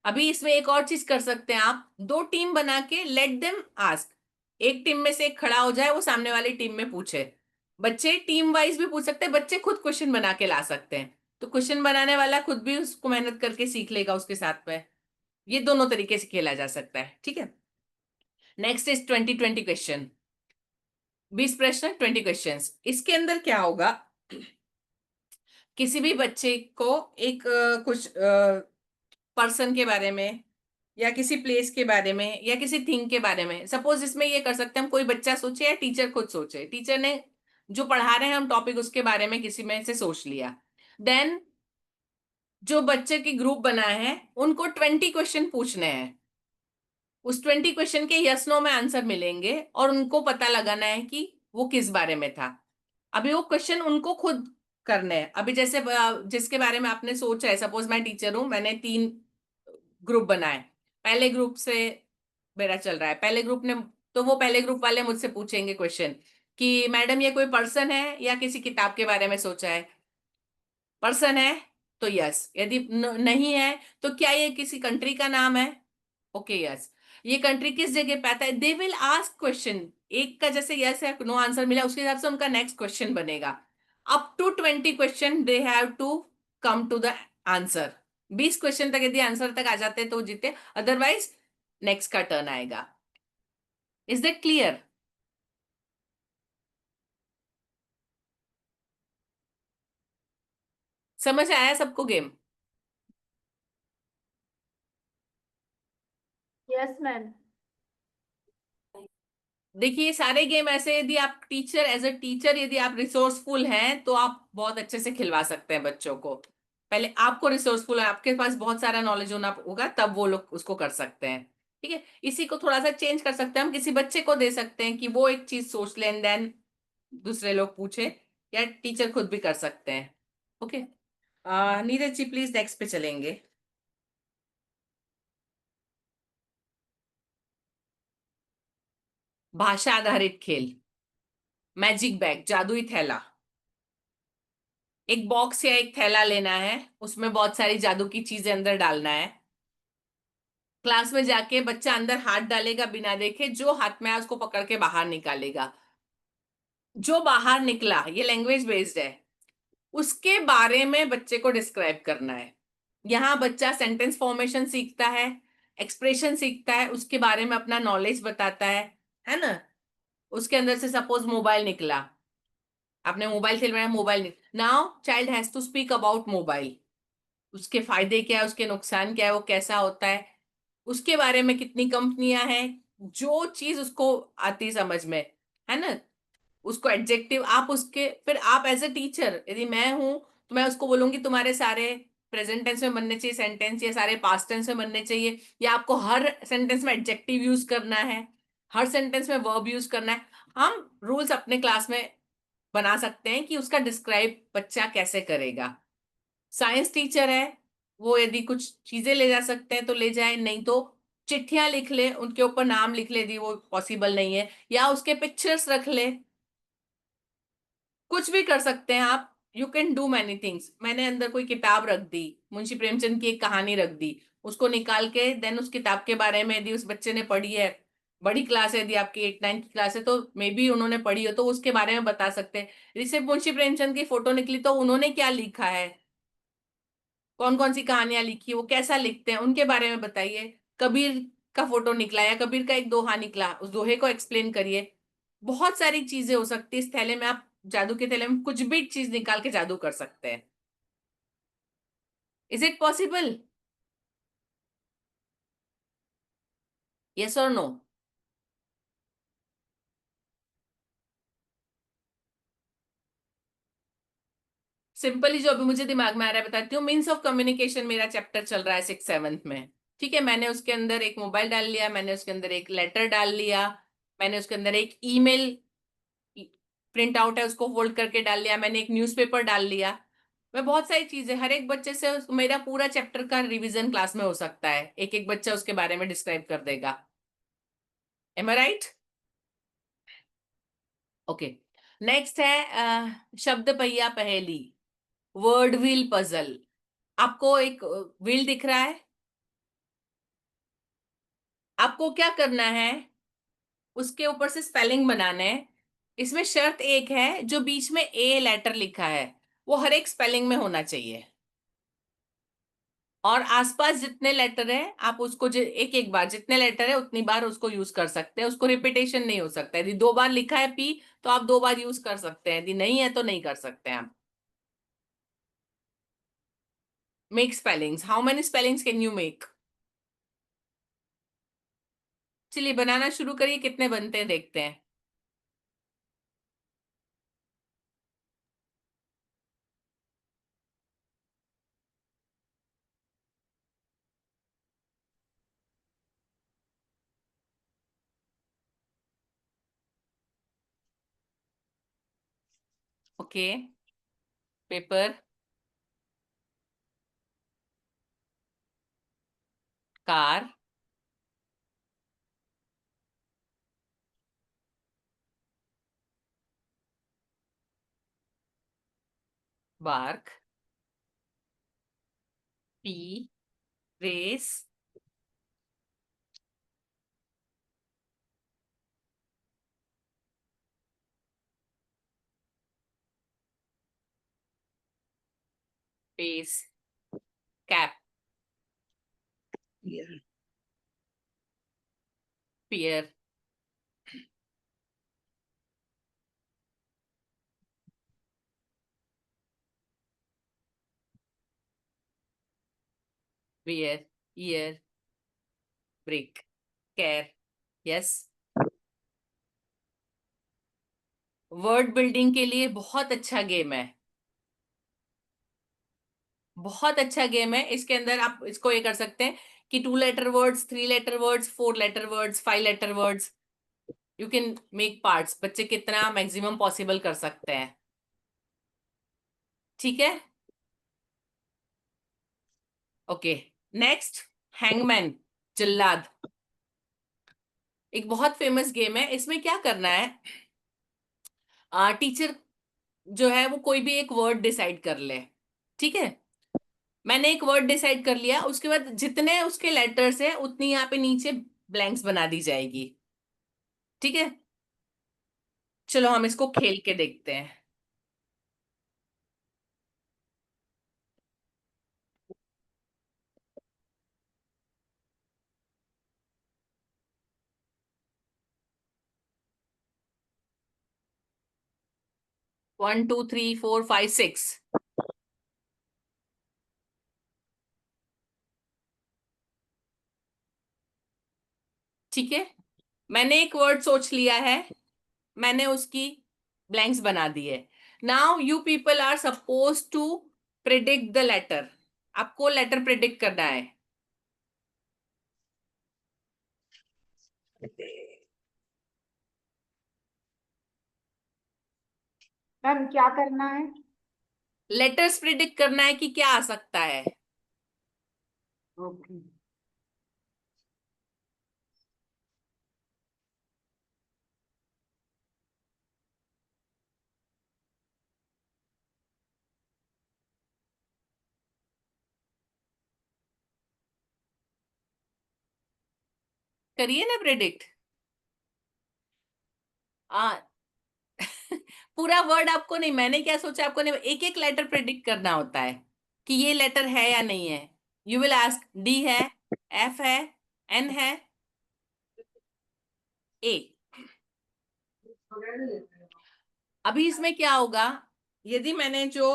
अभी इसमें एक और चीज कर सकते हैं आप, 2 टीम बना के लेट देम आस्क। एक टीम में से एक खड़ा हो जाए, वो सामने वाली टीम में पूछे। बच्चे टीम वाइज भी पूछ सकते हैं, बच्चे खुद क्वेश्चन बना के ला सकते हैं। तो क्वेश्चन बनाने वाला खुद भी उसको मेहनत करके सीख लेगा उसके साथ में। ये दोनों तरीके से खेला जा सकता है, ठीक है। Next is 20-20 question. 20 प्रश्न 20 क्वेश्चन। इसके अंदर क्या होगा, किसी भी बच्चे को एक कुछ पर्सन के बारे में या किसी प्लेस के बारे में या किसी थिंग के बारे में, सपोज इसमें ये कर सकते हैं हम, कोई बच्चा सोचे या टीचर खुद सोचे, टीचर ने जो पढ़ा रहे हैं हम टॉपिक उसके बारे में किसी में से सोच लिया। देन जो बच्चे की ग्रुप बनाए हैं उनको 20 क्वेश्चन पूछने हैं। उस 20 क्वेश्चन के यस नो में आंसर मिलेंगे और उनको पता लगाना है कि वो किस बारे में था। अभी वो क्वेश्चन उनको खुद करने हैं। अभी जैसे जिसके बारे में आपने सोचा है, सपोज मैं टीचर हूं, मैंने 3 ग्रुप बनाए। पहले ग्रुप से मेरा चल रहा है, पहले ग्रुप ने, तो वो पहले ग्रुप वाले मुझसे पूछेंगे क्वेश्चन कि मैडम ये कोई पर्सन है या किसी किताब के बारे में सोचा है। पर्सन है तो यस, यदि नहीं है तो क्या ये किसी कंट्री का नाम है, ओके यस। ये कंट्री किस जगह पे आता है, दे विल आस्क क्वेश्चन। एक का जैसे यस है नो आंसर मिला, उसके हिसाब से उनका नेक्स्ट क्वेश्चन बनेगा। Up to 20 question they have to come to the answer. 20 question तक यदि आंसर तक आ जाते हैं तो जीते, अदरवाइज नेक्स्ट का टर्न आएगा। Is that clear? समझ आया सबको गेम? Yes ma'am. देखिए ये सारे गेम ऐसे, यदि आप टीचर एज अ टीचर यदि आप रिसोर्सफुल हैं तो आप बहुत अच्छे से खिलवा सकते हैं बच्चों को। पहले आपको रिसोर्सफुल है, आपके पास बहुत सारा नॉलेज होना होगा, तब वो लोग उसको कर सकते हैं, ठीक है। इसी को थोड़ा सा चेंज कर सकते हैं हम, किसी बच्चे को दे सकते हैं कि वो एक चीज सोच लें, देन दूसरे लोग पूछे, या टीचर खुद भी कर सकते हैं, okay. Neeraj ji please next पे चलेंगे। भाषा आधारित खेल, मैजिक बैग, जादुई थैला। एक बॉक्स या एक थैला लेना है, उसमें बहुत सारी जादू की चीजें अंदर डालना है। क्लास में जाके बच्चा अंदर हाथ डालेगा बिना देखे, जो हाथ में है उसको पकड़ के बाहर निकालेगा। जो बाहर निकला, ये लैंग्वेज बेस्ड है, उसके बारे में बच्चे को डिस्क्राइब करना है। यहाँ बच्चा सेंटेंस फॉर्मेशन सीखता है, एक्सप्रेशन सीखता है, उसके बारे में अपना नॉलेज बताता है ना। उसके अंदर से सपोज मोबाइल निकला, आपने मोबाइल खेल रहे हैं, mobile, now child has to speak about mobile. उसके फायदे क्या है, उसके नुकसान क्या है, वो कैसा होता है, उसके बारे में कितनी कंपनियां हैं, जो चीज उसको आती समझ में, है ना। उसको एडजेक्टिव आप उसके, फिर आप एज अ टीचर यदि मैं हूं तो मैं उसको बोलूंगी तुम्हारे सारे प्रेजेंट टेंस में बनने चाहिए सेंटेंस, या सारे पास्ट टेंस में बनने चाहिए, या आपको हर सेंटेंस में एडजेक्टिव यूज करना है, हर सेंटेंस में वर्ब यूज करना है। हम रूल्स अपने क्लास में बना सकते हैं कि उसका डिस्क्राइब बच्चा कैसे करेगा। साइंस टीचर है, वो यदि कुछ चीजें ले जा सकते हैं तो ले जाए, नहीं तो चिट्ठियां लिख ले, उनके ऊपर नाम लिख ले, यदि वो पॉसिबल नहीं है, या उसके पिक्चर्स रख ले। कुछ भी कर सकते हैं आप, you can do many things. मैंने अंदर कोई किताब रख दी, मुंशी प्रेमचंद की एक कहानी रख दी, उसको निकाल के देन उस किताब के बारे में यदि उस बच्चे ने पढ़ी है, बड़ी क्लास है, यदि आपकी 8-9 की क्लास है तो मे बी उन्होंने पढ़ी हो, तो उसके बारे में बता सकते हैं। यदि सिर्फ मुंशी प्रेमचंद की फोटो निकली तो उन्होंने क्या लिखा है, कौन कौन सी कहानियां लिखी, वो कैसा लिखते हैं, उनके बारे में बताइए। कबीर का फोटो निकला या कबीर का एक दोहा निकला, उस दोहे को एक्सप्लेन करिए। बहुत सारी चीजें हो सकती है इस थैले में, आप जादू के थैले में कुछ भी चीज निकाल के जादू कर सकते हैं। Is it possible? यस और नो? सिंपली जो अभी मुझे दिमाग में आ रहा है बताती हूँ। मीन्स ऑफ कम्युनिकेशन मेरा चैप्टर चल रहा है 6th-7th में, ठीक है। मैंने उसके अंदर एक मोबाइल डाल लिया, मैंने उसके अंदर एक लेटर डाल लिया, मैंने उसके अंदर एक ईमेल प्रिंट आउट है उसको फोल्ड करके डाल लिया, मैंने एक न्यूज़पेपर डाल लिया। मैं बहुत सारी चीजें, हर एक बच्चे से मेरा पूरा चैप्टर का रिवीजन क्लास में हो सकता है, एक एक बच्चा उसके बारे में डिस्क्राइब कर देगा। एम आई राइट? ओके, नेक्स्ट है शब्द पहिया पहेली, वर्ड व्हील पजल। आपको एक व्हील दिख रहा है, आपको क्या करना है, उसके ऊपर से स्पेलिंग बनाना है। इसमें शर्त एक है, जो बीच में ए लेटर लिखा है वो हर एक स्पेलिंग में होना चाहिए, और आसपास जितने लेटर है आप उसको एक एक बार, जितने लेटर है उतनी बार उसको यूज कर सकते हैं, उसको रिपीटेशन नहीं हो सकता। यदि 2 बार लिखा है पी तो आप 2 बार यूज कर सकते हैं, यदि नहीं है तो नहीं कर सकते हैं आप। Make spellings, how many spellings can you make? चलिए बनाना शुरू करिए, कितने बनते हैं देखते हैं। Okay, paper, car, bark, pee, race, pace, cap, Here. Pier, beer, year, brick, care. Yes, word building के लिए बहुत अच्छा गेम है, बहुत अच्छा गेम है। इसके अंदर आप इसको ये कर सकते हैं कि 2 letter words, 3 letter words, 4 letter words, 5 letter words, you can make parts. बच्चे कितना मैक्सिमम पॉसिबल कर सकते हैं, ठीक है? ओके, नेक्स्ट, हैंगमैन, जल्लाद। एक बहुत फेमस गेम है। इसमें क्या करना है, टीचर जो है वो कोई भी एक वर्ड डिसाइड कर ले, ठीक है? मैंने एक वर्ड डिसाइड कर लिया, उसके बाद जितने उसके लेटर्स है उतनी यहाँ पे नीचे ब्लैंक्स बना दी जाएगी, ठीक है? चलो हम इसको खेल के देखते हैं। 1 2 3 4 5 6। ठीक है, मैंने एक वर्ड सोच लिया है, मैंने उसकी ब्लैंक्स बना दी है। Now you people are suppose to predict the letter. आपको लेटर प्रिडिक्ट करना है। मैम क्या करना है? लेटर्स प्रिडिक्ट करना है कि क्या आ सकता है। ओके। करिए ना प्रिडिक्ट। आ पूरा वर्ड आपको नहीं, मैंने क्या सोचा आपको नहीं, एक एक लेटर प्रिडिक्ट करना होता है कि ये लेटर है या नहीं है। यू विल आस्क, डी है, एफ है, एन है, ए। अभी इसमें क्या होगा, यदि मैंने जो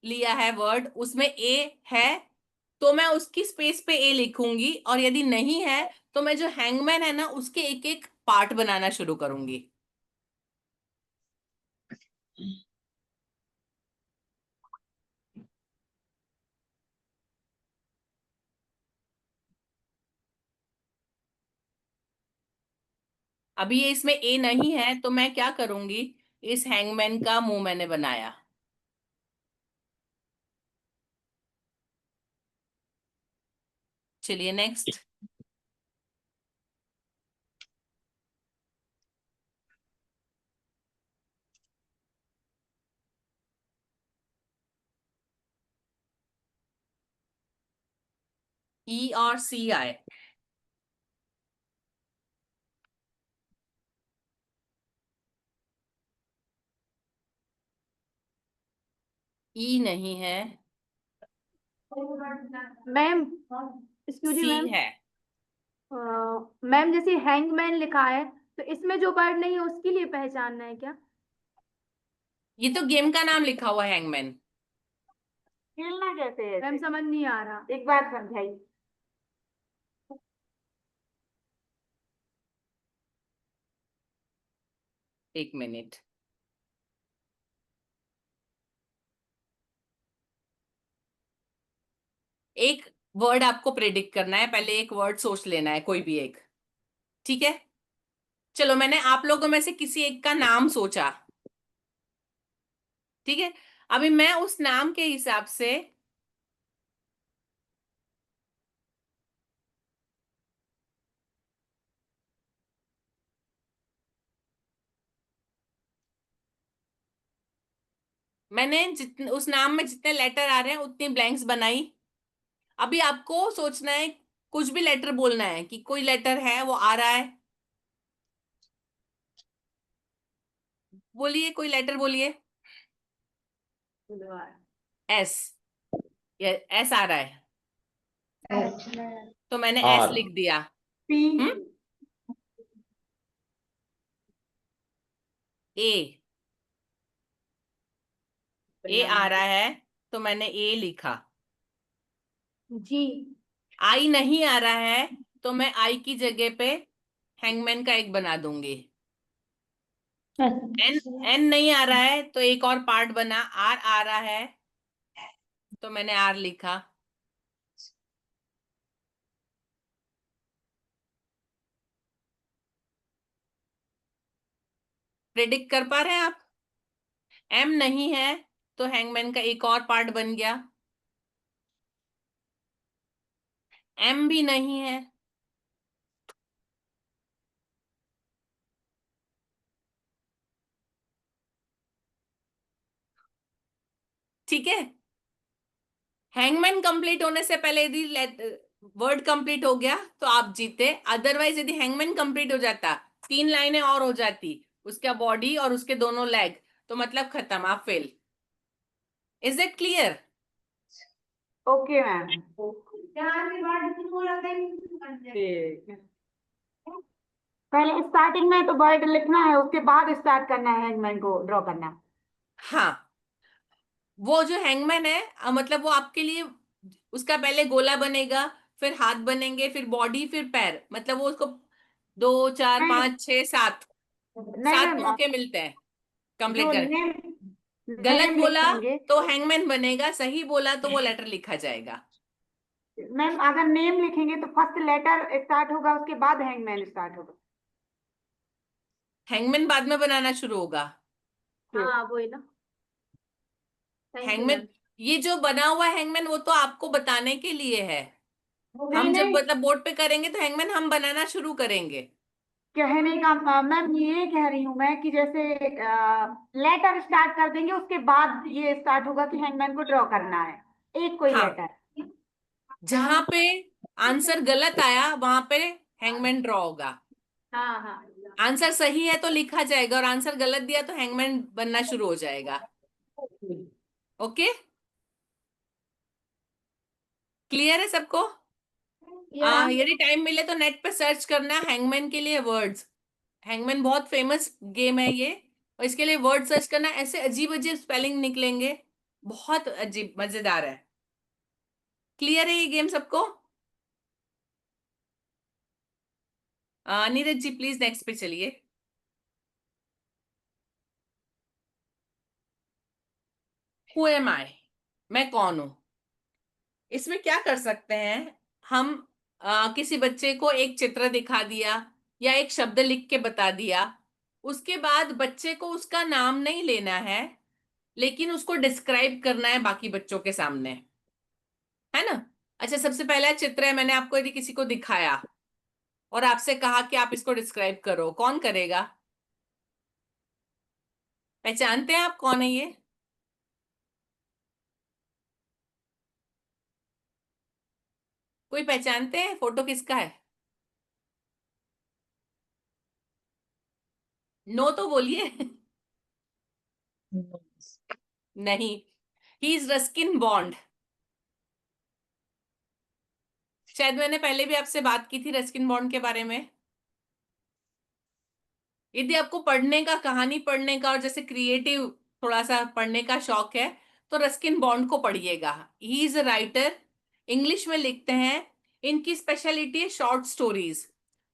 लिया है वर्ड उसमें ए है तो मैं उसकी स्पेस पे ए लिखूंगी, और यदि नहीं है तो मैं जो हैंगमैन है ना उसके एक एक पार्ट बनाना शुरू करूंगी। अभी ये इसमें ए नहीं है तो मैं क्या करूंगी, इस हैंगमैन का मुंह मैंने बनाया। चलिए नेक्स्ट। ई और सी आए। ई नहीं है, मैम एक्सक्यूज सी मैम, है। मैम जैसे हैंगमैन लिखा है तो इसमें जो वर्ड नहीं है उसके लिए पहचानना है क्या? ये तो गेम का नाम लिखा हुआ है हैंगमैन। खेलना कैसे है? मैम समझ नहीं आ रहा, एक बार समझाइए। एक मिनट। एक वर्ड आपको प्रेडिक्ट करना है, पहले एक वर्ड सोच लेना है, कोई भी एक। ठीक है, चलो मैंने आप लोगों में से किसी एक का नाम सोचा। ठीक है, अभी मैं उस नाम के हिसाब से मैंने जितने उस नाम में जितने लेटर आ रहे हैं उतनी ब्लैंक्स बनाई। अभी आपको सोचना है, कुछ भी लेटर बोलना है कि कोई लेटर है वो आ रहा है। बोलिए, कोई लेटर बोलिए। एस, या एस आ रहा है तो मैंने एस आर, लिख दिया। पी, ए, ए आ रहा है तो मैंने ए लिखा। जी, आई नहीं आ रहा है तो मैं आई की जगह पे हैंगमैन का एक बना दूंगी। एन, एन नहीं आ रहा है तो एक और पार्ट बना। आर आ रहा है तो मैंने आर लिखा। प्रेडिक्ट कर पा रहे हैं आप? एम नहीं है तो हैंगमैन का एक और पार्ट बन गया। एम भी नहीं है, ठीक है। हैंगमैन कंप्लीट होने से पहले यदि वर्ड कंप्लीट हो गया तो आप जीते, अदरवाइज यदि हैंगमैन कंप्लीट हो जाता, 3 लाइनें और हो जाती, उसका बॉडी और उसके दोनों लेग, तो मतलब खत्म, आप fail. Is it clear? Okay ma'am. पहले स्टार्टिंग में तो वर्ड लिखना है, उसके बाद स्टार्ट करना है हैंगमैन को ड्रॉ करना। हाँ, वो जो हैंगमैन है मतलब वो आपके लिए, उसका पहले गोला बनेगा, फिर हाथ बनेंगे, फिर बॉडी, फिर पैर, मतलब वो उसको 2 4 नहीं 5 6 7 नहीं 7 मैम, मौके मिलते हैं कंप्लीट जो करने। नेम गलत नेम बोला लिखेंगे तो हैंगमैन बनेगा, सही बोला तो वो लेटर लिखा जाएगा। मैम, अगर नेम लिखेंगे तो फर्स्ट लेटर स्टार्ट होगा, उसके बाद हैंगमैन स्टार्ट होगा। हैंगमैन बाद में बनाना शुरू होगा। हाँ वही ना। Thank you hangman, ma'am. ये जो बना हुआ हैंगमैन वो तो आपको बताने के लिए है। नहीं हम जब नहीं, मतलब बोर्ड पे करेंगे तो हैंगमैन हम बनाना शुरू करेंगे। कहने का मैम ये कह रही हूँ मैं कि जैसे लेटर स्टार्ट कर देंगे, उसके बाद ये स्टार्ट होगा कि हैंगमैन को ड्रॉ करना है, एक कोई हाँ, लेटर। जहां पे आंसर गलत आया वहां पे हैंगमैन ड्रॉ होगा। हाँ हाँ। आंसर सही है तो लिखा जाएगा और आंसर गलत दिया तो हैंगमैन बनना शुरू हो जाएगा। ओके, क्लियर है सबको? यदि टाइम मिले तो नेट पे सर्च करना हैंगमैन के लिए वर्ड्स। हैंगमैन बहुत फेमस गेम है ये, और इसके लिए वर्ड सर्च करना, ऐसे अजीब अजीब स्पेलिंग निकलेंगे, बहुत अजीब मजेदार है। क्लियर है ये गेम सबको? नीरज जी प्लीज नेक्स्ट पे चलिए। हु एम आई, मैं कौन हूं? इसमें क्या कर सकते हैं हम? किसी बच्चे को एक चित्र दिखा दिया या एक शब्द लिख के बता दिया, उसके बाद बच्चे को उसका नाम नहीं लेना है, लेकिन उसको डिस्क्राइब करना है बाकी बच्चों के सामने, है ना। अच्छा, सबसे पहला चित्र है, मैंने आपको यदि किसी को दिखाया और आपसे कहा कि आप इसको डिस्क्राइब करो, कौन करेगा? पहचानते हैं आप कौन है ये? कोई पहचानते हैं फोटो किसका है? नो तो बोलिए। नहीं, ही इज रस्किन बॉन्ड। शायद मैंने पहले भी आपसे बात की थी रस्किन बॉन्ड के बारे में। यदि आपको पढ़ने का, कहानी पढ़ने का और जैसे क्रिएटिव थोड़ा सा पढ़ने का शौक है तो रस्किन बॉन्ड को पढ़िएगा। He is a writer, English में लिखते हैं। इनकी स्पेशलिटी है शॉर्ट स्टोरीज,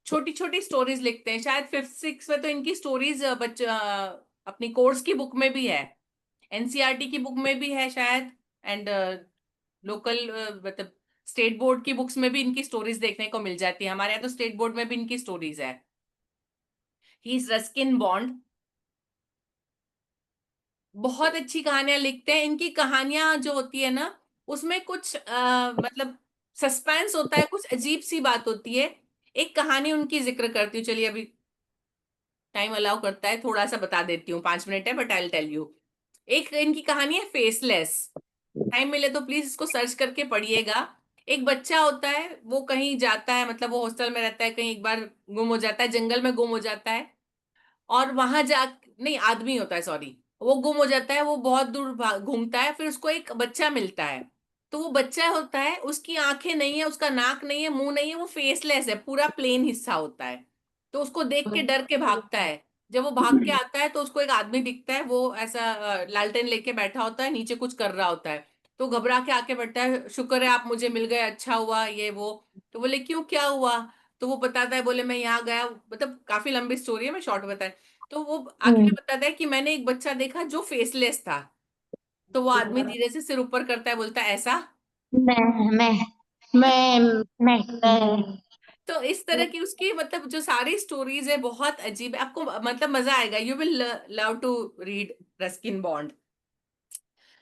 छोटी छोटी स्टोरीज लिखते हैं। शायद 5th 6th में तो इनकी स्टोरीज अपनी कोर्स की बुक में भी है, एनसीईआरटी की बुक में भी है शायद, एंड लोकल मतलब स्टेट बोर्ड की बुक्स में भी इनकी स्टोरीज देखने को मिल जाती है। हमारे यहाँ तो स्टेट बोर्ड में भी इनकी स्टोरीज है। ही इज रस्किन बॉन्ड, बहुत अच्छी कहानियां लिखते हैं। इनकी कहानियां जो होती है ना, उसमें कुछ मतलब सस्पेंस होता है, कुछ अजीब सी बात होती है। एक कहानी उनकी जिक्र करती हूँ, चलिए अभी टाइम अलाउ करता है थोड़ा सा बता देती हूँ, 5 मिनट है but I will tell you. एक इनकी कहानी है फेसलेस, टाइम मिले तो प्लीज इसको सर्च करके पढ़िएगा। एक बच्चा होता है, वो कहीं जाता है, मतलब वो हॉस्टल में रहता है, कहीं एक बार गुम हो जाता है, जंगल में गुम हो जाता है। और वहां जा, नहीं आदमी होता है सॉरी, वो गुम हो जाता है, वो बहुत दूर घूमता है, फिर उसको एक बच्चा मिलता है। तो वो बच्चा होता है, उसकी आंखें नहीं है, उसका नाक नहीं है, मुंह नहीं है, वो फेसलेस है, पूरा प्लेन हिस्सा होता है। तो उसको देख के डर के भागता है। जब वो भाग के आता है तो उसको एक आदमी दिखता है, वो ऐसा लालटेन लेके बैठा होता है, नीचे कुछ कर रहा होता है। तो घबरा के आके बैठता है, शुक्र है आप मुझे मिल गए, अच्छा हुआ ये वो। तो बोले क्यों, क्या हुआ? तो वो बताता है, बोले मैं यहाँ गया, मतलब काफी लंबी स्टोरी है, मैं शॉर्ट बताया। तो वो आखिर में बताता है कि मैंने एक बच्चा देखा जो फेसलेस था। तो वो आदमी धीरे से सिर ऊपर करता है, बोलता है ऐसा। मैं मैं मैं तो इस तरह की उसकी मतलब जो सारी स्टोरीज है बहुत अजीब है, आपको मतलब मजा आएगा, you will love to read Ruskin Bond.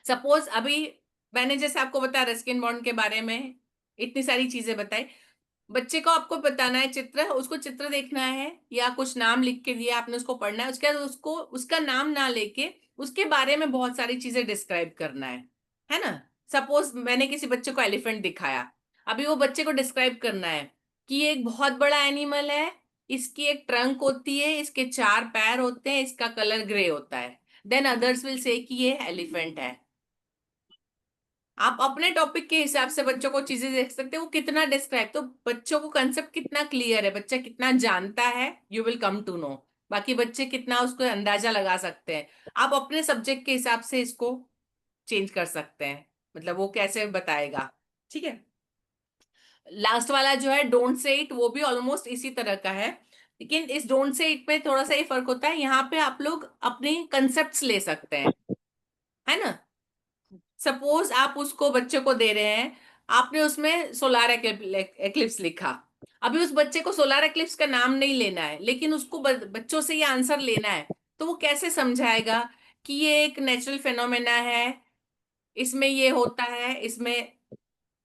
Suppose अभी मैंने जैसे आपको बताया रस्किन बॉन्ड के बारे में, इतनी सारी चीजें बताई। बच्चे को आपको बताना है चित्र, उसको चित्र देखना है या कुछ नाम लिख के दिया आपने, उसको पढ़ना है, उसके बाद उसको उसका नाम ना लेके उसके बारे में बहुत सारी चीजें डिस्क्राइब करना है ना। सपोज मैंने किसी बच्चे को एलिफेंट दिखाया, अभी वो बच्चे को डिस्क्राइब करना है कि ये एक बहुत बड़ा एनिमल है, इसकी एक ट्रंक होती है, इसके 4 पैर होते हैं, इसका कलर ग्रे होता है। देन अदर्स विल से कि ये एलिफेंट है। आप अपने टॉपिक के हिसाब से बच्चों को चीजें देख सकते हैं, वो कितना डिस्क्राइब, तो बच्चों को कंसेप्ट कितना क्लियर है, बच्चा कितना जानता है, you will come to know. बाकी बच्चे कितना उसको अंदाजा लगा सकते हैं, आप अपने सब्जेक्ट के हिसाब से इसको चेंज कर सकते हैं, मतलब वो कैसे बताएगा। ठीक है, लास्ट वाला जो है डोंट से इट, वो भी ऑलमोस्ट इसी तरह का है, लेकिन इस डोंट से इट में थोड़ा सा ये फर्क होता है, यहाँ पे आप लोग अपने कंसेप्ट ले सकते हैं, है ना। सपोज आप उसको बच्चे को दे रहे हैं, आपने उसमें सोलार एक्लिप्स लिखा। अभी उस बच्चे को सोलार एक्लिप्स का नाम नहीं लेना है, लेकिन उसको बच्चों से ये आंसर लेना है, तो वो कैसे समझाएगा कि ये एक नेचुरल फेनोमेना है, इसमें ये होता है, इसमें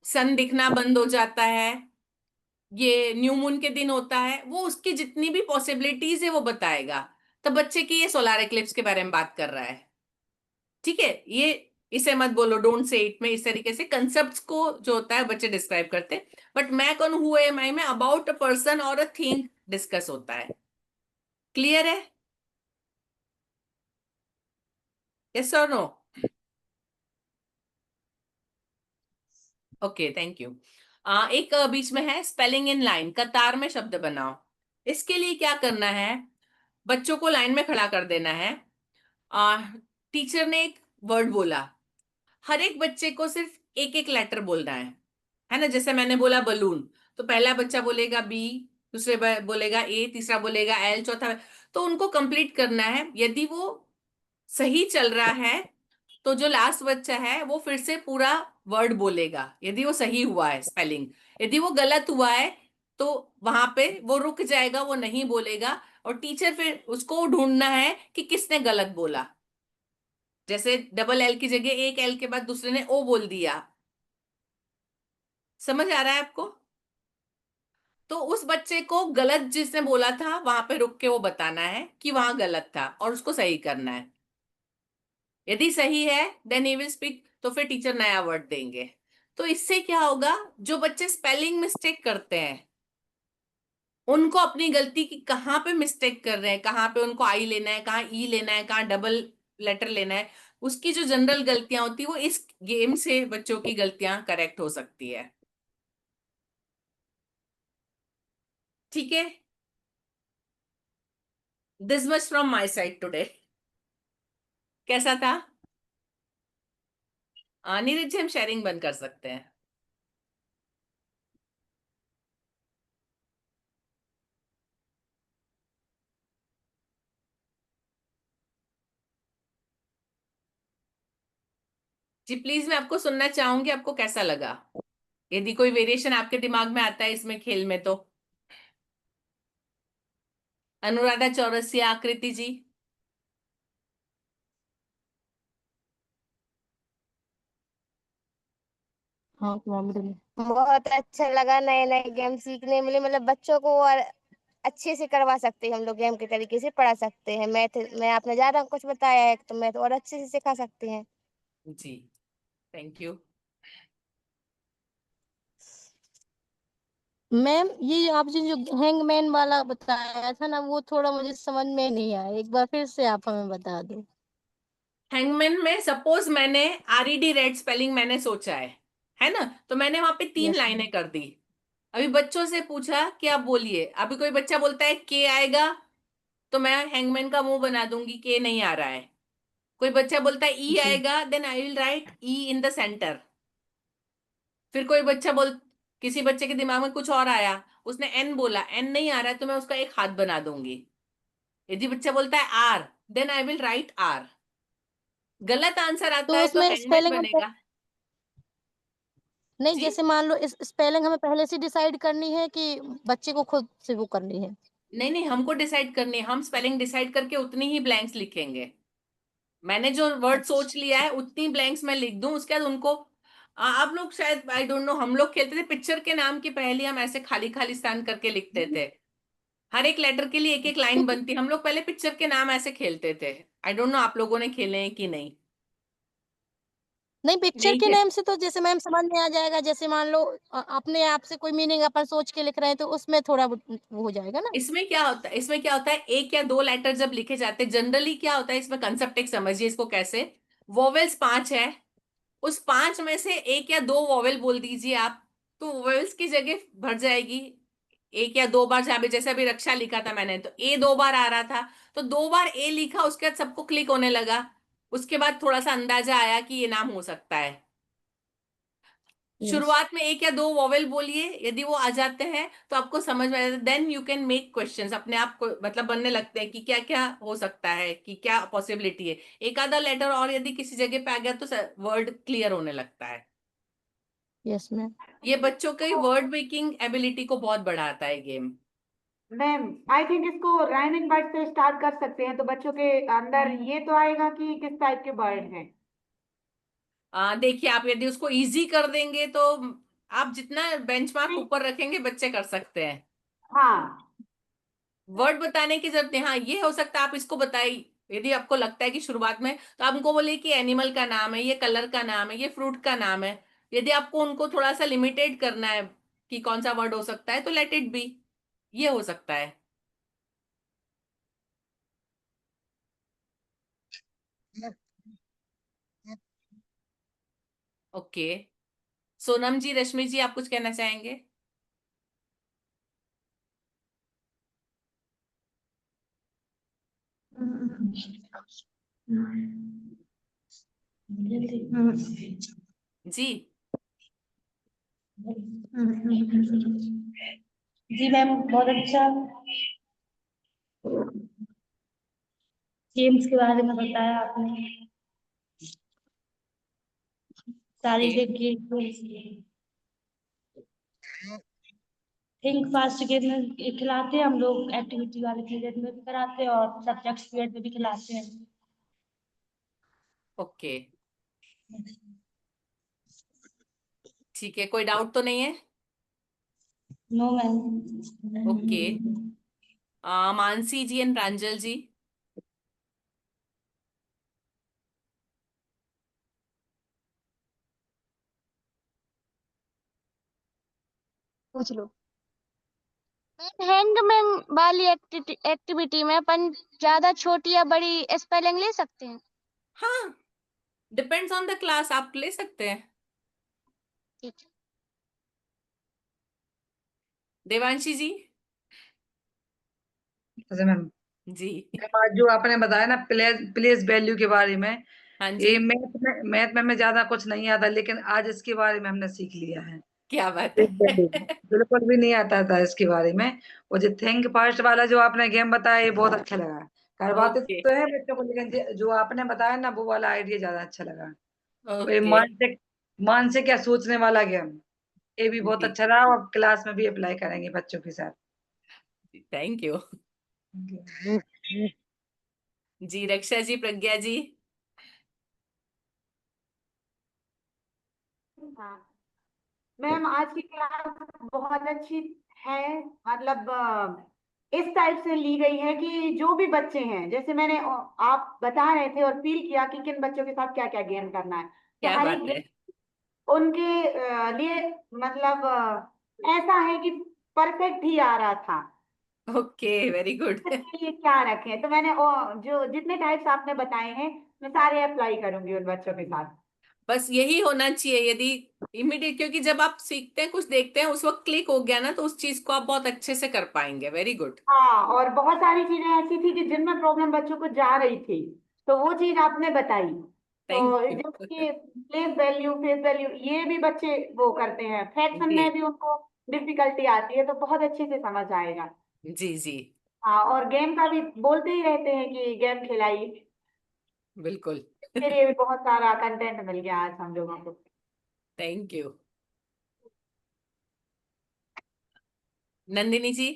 सन दिखना बंद हो जाता है, ये न्यू मून के दिन होता है, वो उसकी जितनी भी पॉसिबिलिटीज है वो बताएगा। तो बच्चे की ये सोलार एक्लिप्स के बारे में बात कर रहा है, ठीक है। ये इसे मत बोलो डोंट से इट में, इस तरीके से कंसेप्ट्स को जो होता है बच्चे डिस्क्राइब करते हैं। बट मैं कौन, हु एम आई में अबाउट अ पर्सन और अ थिंग डिस्कस होता है। क्लियर है? यस और नो? Okay, thank you. एक बीच में है स्पेलिंग इन लाइन, कतार में शब्द बनाओ। इसके लिए क्या करना है, बच्चों को लाइन में खड़ा कर देना है। टीचर ने एक वर्ड बोला, हर एक बच्चे को सिर्फ एक एक लेटर बोलना है ना। जैसे मैंने बोला बलून, तो पहला बच्चा बोलेगा बी, दूसरे बोलेगा ए, तीसरा बोलेगा एल, चौथा, तो उनको कंप्लीट करना है। यदि वो सही चल रहा है तो जो लास्ट बच्चा है वो फिर से पूरा वर्ड बोलेगा, यदि वो सही हुआ है स्पेलिंग। यदि वो गलत हुआ है तो वहां पे वो रुक जाएगा, वो नहीं बोलेगा, और टीचर फिर उसको ढूंढना है कि किसने गलत बोला। जैसे डबल एल की जगह एक एल के बाद दूसरे ने ओ बोल दिया। समझ आ रहा है आपको? तो उस बच्चे को गलत जिसने बोला था वहां पे रुक के वो बताना है कि वहां गलत था और उसको सही करना है। यदि सही है देन ही विल स्पीक, तो फिर टीचर नया वर्ड देंगे। तो इससे क्या होगा, जो बच्चे स्पेलिंग मिस्टेक करते हैं उनको अपनी गलती की कहाँ पे मिस्टेक कर रहे हैं, कहाँ पे उनको आई लेना है, कहाँ ई लेना है, कहाँ डबल लेटर लेना है, उसकी जो जनरल गलतियां होती है वो इस गेम से बच्चों की गलतियां करेक्ट हो सकती है। ठीक है, this much from my side today. कैसा था? नीरज जी हम शेयरिंग बंद कर सकते हैं। जी प्लीज, मैं आपको सुनना चाहूंगी, आपको कैसा लगा? यदि कोई वेरिएशन आपके दिमाग में आता है इसमें खेल में तो। अनुराधा चौरसिया, आकृति जी। हाँ बहुत अच्छा लगा, नए नए गेम सीखने मिले, मतलब बच्चों को और अच्छे से करवा सकते हैं हम लोग, गेम के तरीके से पढ़ा सकते हैं। मैथ में आपने ज्यादा कुछ बताया है तो मैथ और अच्छे से सिखा सकते हैं। जी थैंक यू। मैम ये आपने जो हैंगमैन वाला बताया था ना, वो थोड़ा मुझे समझ में नहीं आया, एक बार फिर से आप हमें बता दो। हैंगमैन में सपोज मैंने RED रेड स्पेलिंग मैंने सोचा है ना, तो मैंने वहां पे 3 यस लाइनें कर दी। अभी बच्चों से पूछा कि आप बोलिए, अभी कोई बच्चा बोलता है के आएगा तो मैं हैंगमैन का मुंह बना दूंगी, के नहीं आ रहा है। कोई बच्चा बोलता है ई जी आएगा, then I will write E in the centre. फिर कोई बच्चा किसी बच्चे के दिमाग में कुछ और आया, उसने एन बोला, एन नहीं आ रहा है तो मैं उसका एक हाथ बना दूंगी। यदि बच्चा बोलता है R, then I will write R. गलत आंसर आता तो है तो उसमें हैंगमैन स्पेलिंग बनेगा। नहीं, जी जैसे मान लो इस स्पेलिंग हमें पहले से डिसाइड करनी है कि बच्चे को खुद से वो करनी है? नहीं नहीं, हमको डिसाइड करनी है, हम स्पेलिंग डिसाइड करके उतनी ही ब्लैंक्स लिखेंगे। मैंने जो वर्ड सोच अच्छा लिया है उतनी ब्लैंक्स मैं लिख दूं, उसके बाद उनको आप लोग शायद आई डोंट नो, हम लोग खेलते थे पिक्चर के नाम की पहले हम ऐसे खाली खाली स्थान करके लिखते थे। हर एक लेटर के लिए एक एक लाइन बनती, हम लोग पहले पिक्चर के नाम ऐसे खेलते थे। आई डोंट नो आप लोगों ने खेले हैं कि नहीं। नहीं, पिक्चर नहीं के खेल। नेम से तो जैसे मैम समझ में आ जाएगा, जैसे मान लो अपने आप से कोई मीनिंग अपन सोच के लिख रहे हैं तो उसमें थोड़ा वो हो जाएगा ना। इसमें क्या होता है, एक या दो लेटर जब लिखे जाते हैं जनरली क्या होता है, इसमें कंसेप्ट एक समझिए इसको कैसे। वोवेल्स 5 है, उस 5 में से एक या दो वोवेल बोल दीजिए आप, तो वोवेल्स की जगह भर जाएगी। एक या दो बार, जहां पे जैसे अभी रक्षा लिखा था मैंने तो ए 2 बार आ रहा था, तो 2 बार ए लिखा, उसके बाद सबको क्लिक होने लगा। उसके बाद थोड़ा सा अंदाजा आया कि ये नाम हो सकता है। यस शुरुआत में एक या दो वॉवेल बोलिए, यदि वो आ जाते हैं तो आपको समझ में आ जाता है, then you can make questions अपने आप को, मतलब बनने लगते हैं कि क्या क्या हो सकता है, कि क्या पॉसिबिलिटी है। एक आधा लेटर और यदि किसी जगह पे आ गया तो वर्ड क्लियर होने लगता है। Yes ma'am. ये बच्चों की वर्ड मेकिंग एबिलिटी को बहुत बढ़ाता है गेम। मैम आई थिंक इसको राइमिंग वर्ड से स्टार्ट कर सकते हैं तो बच्चों के अंदर ये तो आएगा कि किस टाइप के वर्ड हैं। देखिए, आप यदि उसको इजी कर देंगे तो आप जितना बेंचमार्क ऊपर रखेंगे बच्चे कर सकते हैं। हाँ वर्ड बताने की जरूरत नहीं, हाँ ये हो सकता है आप इसको बताइए। यदि आपको लगता है कि शुरुआत में, तो आप उनको बोलिए कि एनिमल का नाम है, ये कलर का नाम है, ये फ्रूट का नाम है। यदि आपको उनको थोड़ा सा लिमिटेड करना है कि कौन सा वर्ड हो सकता है, तो लेट इट बी, ये हो सकता है। ओके, सोनम जी, रश्मि जी, आप कुछ कहना चाहेंगे? जी जी मैम बहुत अच्छा गेम्स के बारे में बताया आपने, सारी okay, games. Think fast game में खिलाते हैं हम लोग, एक्टिविटी वाले पीरियड में भी कराते हैं और सब्जेक्ट्स पीरियड में भी खिलाते हैं। ओके, ठीक है, कोई डाउट तो नहीं है? No ma'am. Okay, Mansi ji and Pranjal ji. पूछ लो। हैंगमैन वाली एक्टिविटी में अपन ज्यादा छोटी या बड़ी स्पेलिंग ले सकते हैं? हाँ, डिपेंड्स ऑन द क्लास, आप ले सकते हैं। ठीक है। देवांशी जी। अच्छा मैम, जी। आज जो आपने बताया ना प्लेस वैल्यू के बारे में, हाँ ये जी, मैथ में हमें ज्यादा कुछ नहीं आता, लेकिन आज इसके बारे में हमने सीख लिया है। क्या बात प्लेस है। वैल्यू बिल्कुल भी नहीं आता था इसके बारे में। और जो थिंक फास्ट वाला जो आपने गेम बताया, ये बहुत अच्छा लगा। करवाते ओके तो है बच्चों को, लेकिन जो आपने बताया ना, वो वाला आइडिया ज्यादा अच्छा लगा। ये ओके मानसिक या सोचने वाला गेम, ये भी बहुत जी, अच्छा रहा, और क्लास में भी अप्लाई करेंगे बच्चों के साथ। थैंक यू जी। रक्षा जी, प्रज्ञा जी। हाँ मैम, आज की क्लास बहुत अच्छी है। मतलब इस टाइप से ली गई है कि जो भी बच्चे हैं, जैसे मैंने आप बता रहे थे और फील किया कि किन बच्चों के साथ क्या क्या गेम करना है, तो क्या हर बात एक है। गेम उनके लिए मतलब ऐसा है कि परफेक्ट ही आ रहा था। ओके, वेरी गुड बच्चे लिए क्या रखें, तो मैंने जो जितने टाइप्स आपने बताए हैं, मैं सारे अप्लाई करूंगी उन बच्चों के साथ। बस यही होना चाहिए, यदि इमीडिएट, क्योंकि जब आप सीखते हैं, कुछ देखते हैं, उस वक्त क्लिक हो गया ना, तो उस चीज को आप बहुत अच्छे से कर पाएंगे। Very good. हाँ, और बहुत सारी चीजें ऐसी थी कि जिनमें प्रॉब्लम बच्चों को जा रही थी, तो वो चीज आपने बताई। थैंक तो यू जबकि प्लेस वैल्यू, फेस वैल्यू, ये भी बच्चे वो करते हैं, फ्रैक्शन जी में भी उनको डिफिकल्टी आती है, तो बहुत अच्छे से समझ आएगा। जी जी, हाँ, और गेम का भी बोलते ही रहते हैं कि गेम खिलाई, बिल्कुल इसके लिए भी बहुत सारा कंटेंट मिल गया आज हम लोगों को। Thank you. नंदिनी जी।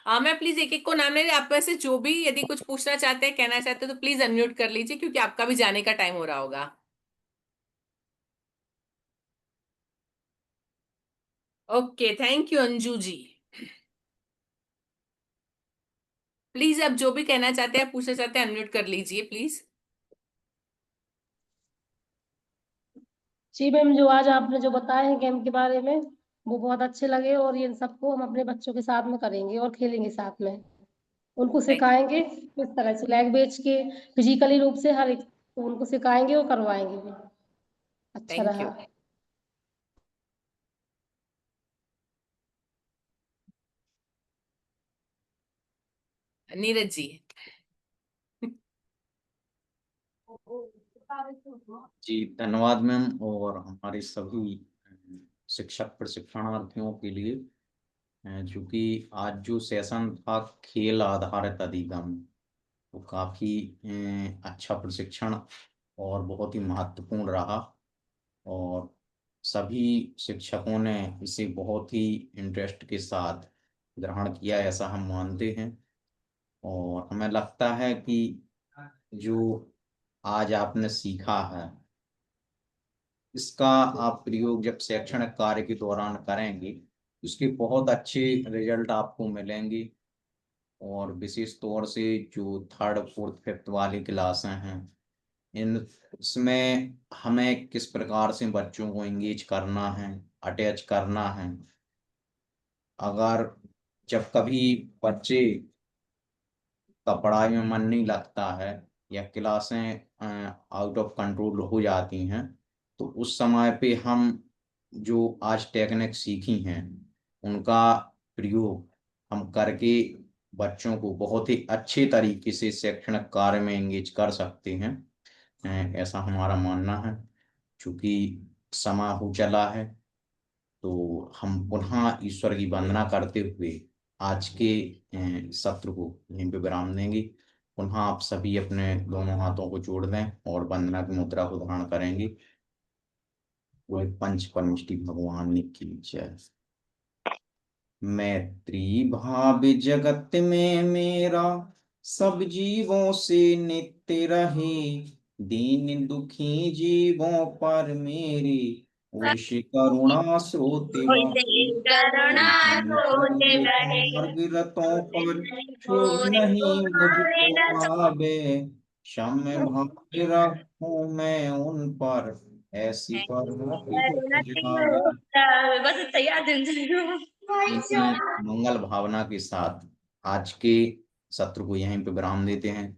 मैं प्लीज एक एक को नाम ले रही, आप में से जो भी यदि कुछ पूछना चाहते हैं, कहना चाहते हैं, तो प्लीज अनम्यूट कर लीजिए, क्योंकि आपका भी जाने का टाइम हो रहा होगा। Okay, thank you Anju ji. Please आप जो भी कहना चाहते हैं, पूछना चाहते हैं, अनम्यूट कर लीजिए प्लीज। जी मैम, जो आज आपने जो बताया है गेम के बारे में, वो बहुत अच्छे लगे, और ये सबको हम अपने बच्चों के साथ में करेंगे और खेलेंगे साथ में। उनको थैंक सिखाएंगे किस तरह से लैंग्वेज के, फिजिकली रूप से हर एक तो उनको सिखाएंगे और करवाएंगे भी। अच्छा थैंक यू। रहा। नीरज जी। जी धन्यवाद मैम, और हमारे सभी शिक्षक प्रशिक्षणार्थियों के लिए, जो कि आज जो सेशन था खेल आधारित अधिगम, वो काफ़ी अच्छा प्रशिक्षण और बहुत ही महत्वपूर्ण रहा। और सभी शिक्षकों ने इसे बहुत ही इंटरेस्ट के साथ ग्रहण किया, ऐसा हम मानते हैं। और हमें लगता है कि जो आज आपने सीखा है, इसका आप प्रयोग जब शैक्षणिक कार्य के दौरान करेंगे, उसके बहुत अच्छे रिजल्ट आपको मिलेंगे। और विशेष तौर से जो थर्ड फोर्थ फिफ्थ वाली क्लासें हैं, इन इसमें हमें किस प्रकार से बच्चों को एंगेज करना है, अटैच करना है। अगर जब कभी बच्चे का पढ़ाई में मन नहीं लगता है, या क्लासें आउट ऑफ कंट्रोल हो जाती हैं, तो उस समय पे हम जो आज टेक्निक सीखी हैं, उनका प्रयोग हम करके बच्चों को बहुत ही अच्छे तरीके से शैक्षणिक कार्य में एंगेज कर सकते हैं। ऐसा हमारा मानना है। चूंकि समय हो चला है, तो हम पुनः ईश्वर की वंदना करते हुए आज के सत्र को यहीं पे विराम देंगे। पुनः आप सभी अपने दोनों हाथों को जोड़ दें और वंदना की मुद्रा को धारण करेंगे। वह पंच परमेष्टि भगवान की जय। मैत्री भाव जगत में मेरा सब जीवों से नित्य रहे, दीन दुखी जीवों पर मेरी उर्ष करुणा स्रोत मार्ग रतों पर क्षोभ नहीं मुझको पावे, क्षम भाग्य रखूं मैं उन पर ऐसी करुणा जावे। इसी मंगल भावना के साथ आज के सत्र को यहीं पे विराम देते हैं।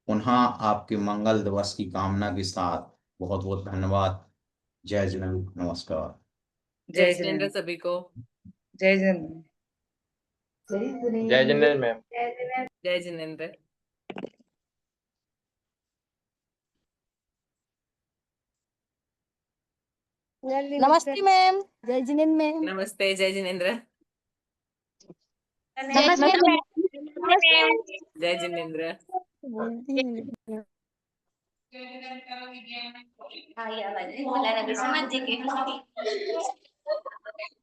पुनः आपके मंगल दिवस की कामना के साथ बहुत बहुत धन्यवाद। जय जिनेंद्र, नमस्कार। जय जिनेंद्र सभी को। जय जिनेंद्र। जय जिनेंद्र मैम। जय जिनेंद्र। नमस्ते मैम। जय जिनेंद्र मैम। नमस्ते, जय जिनेंद्र। नमस्ते मैम। जय जिनेंद्र। हाँ, ये आवाज है, बोला ना, समझ गई।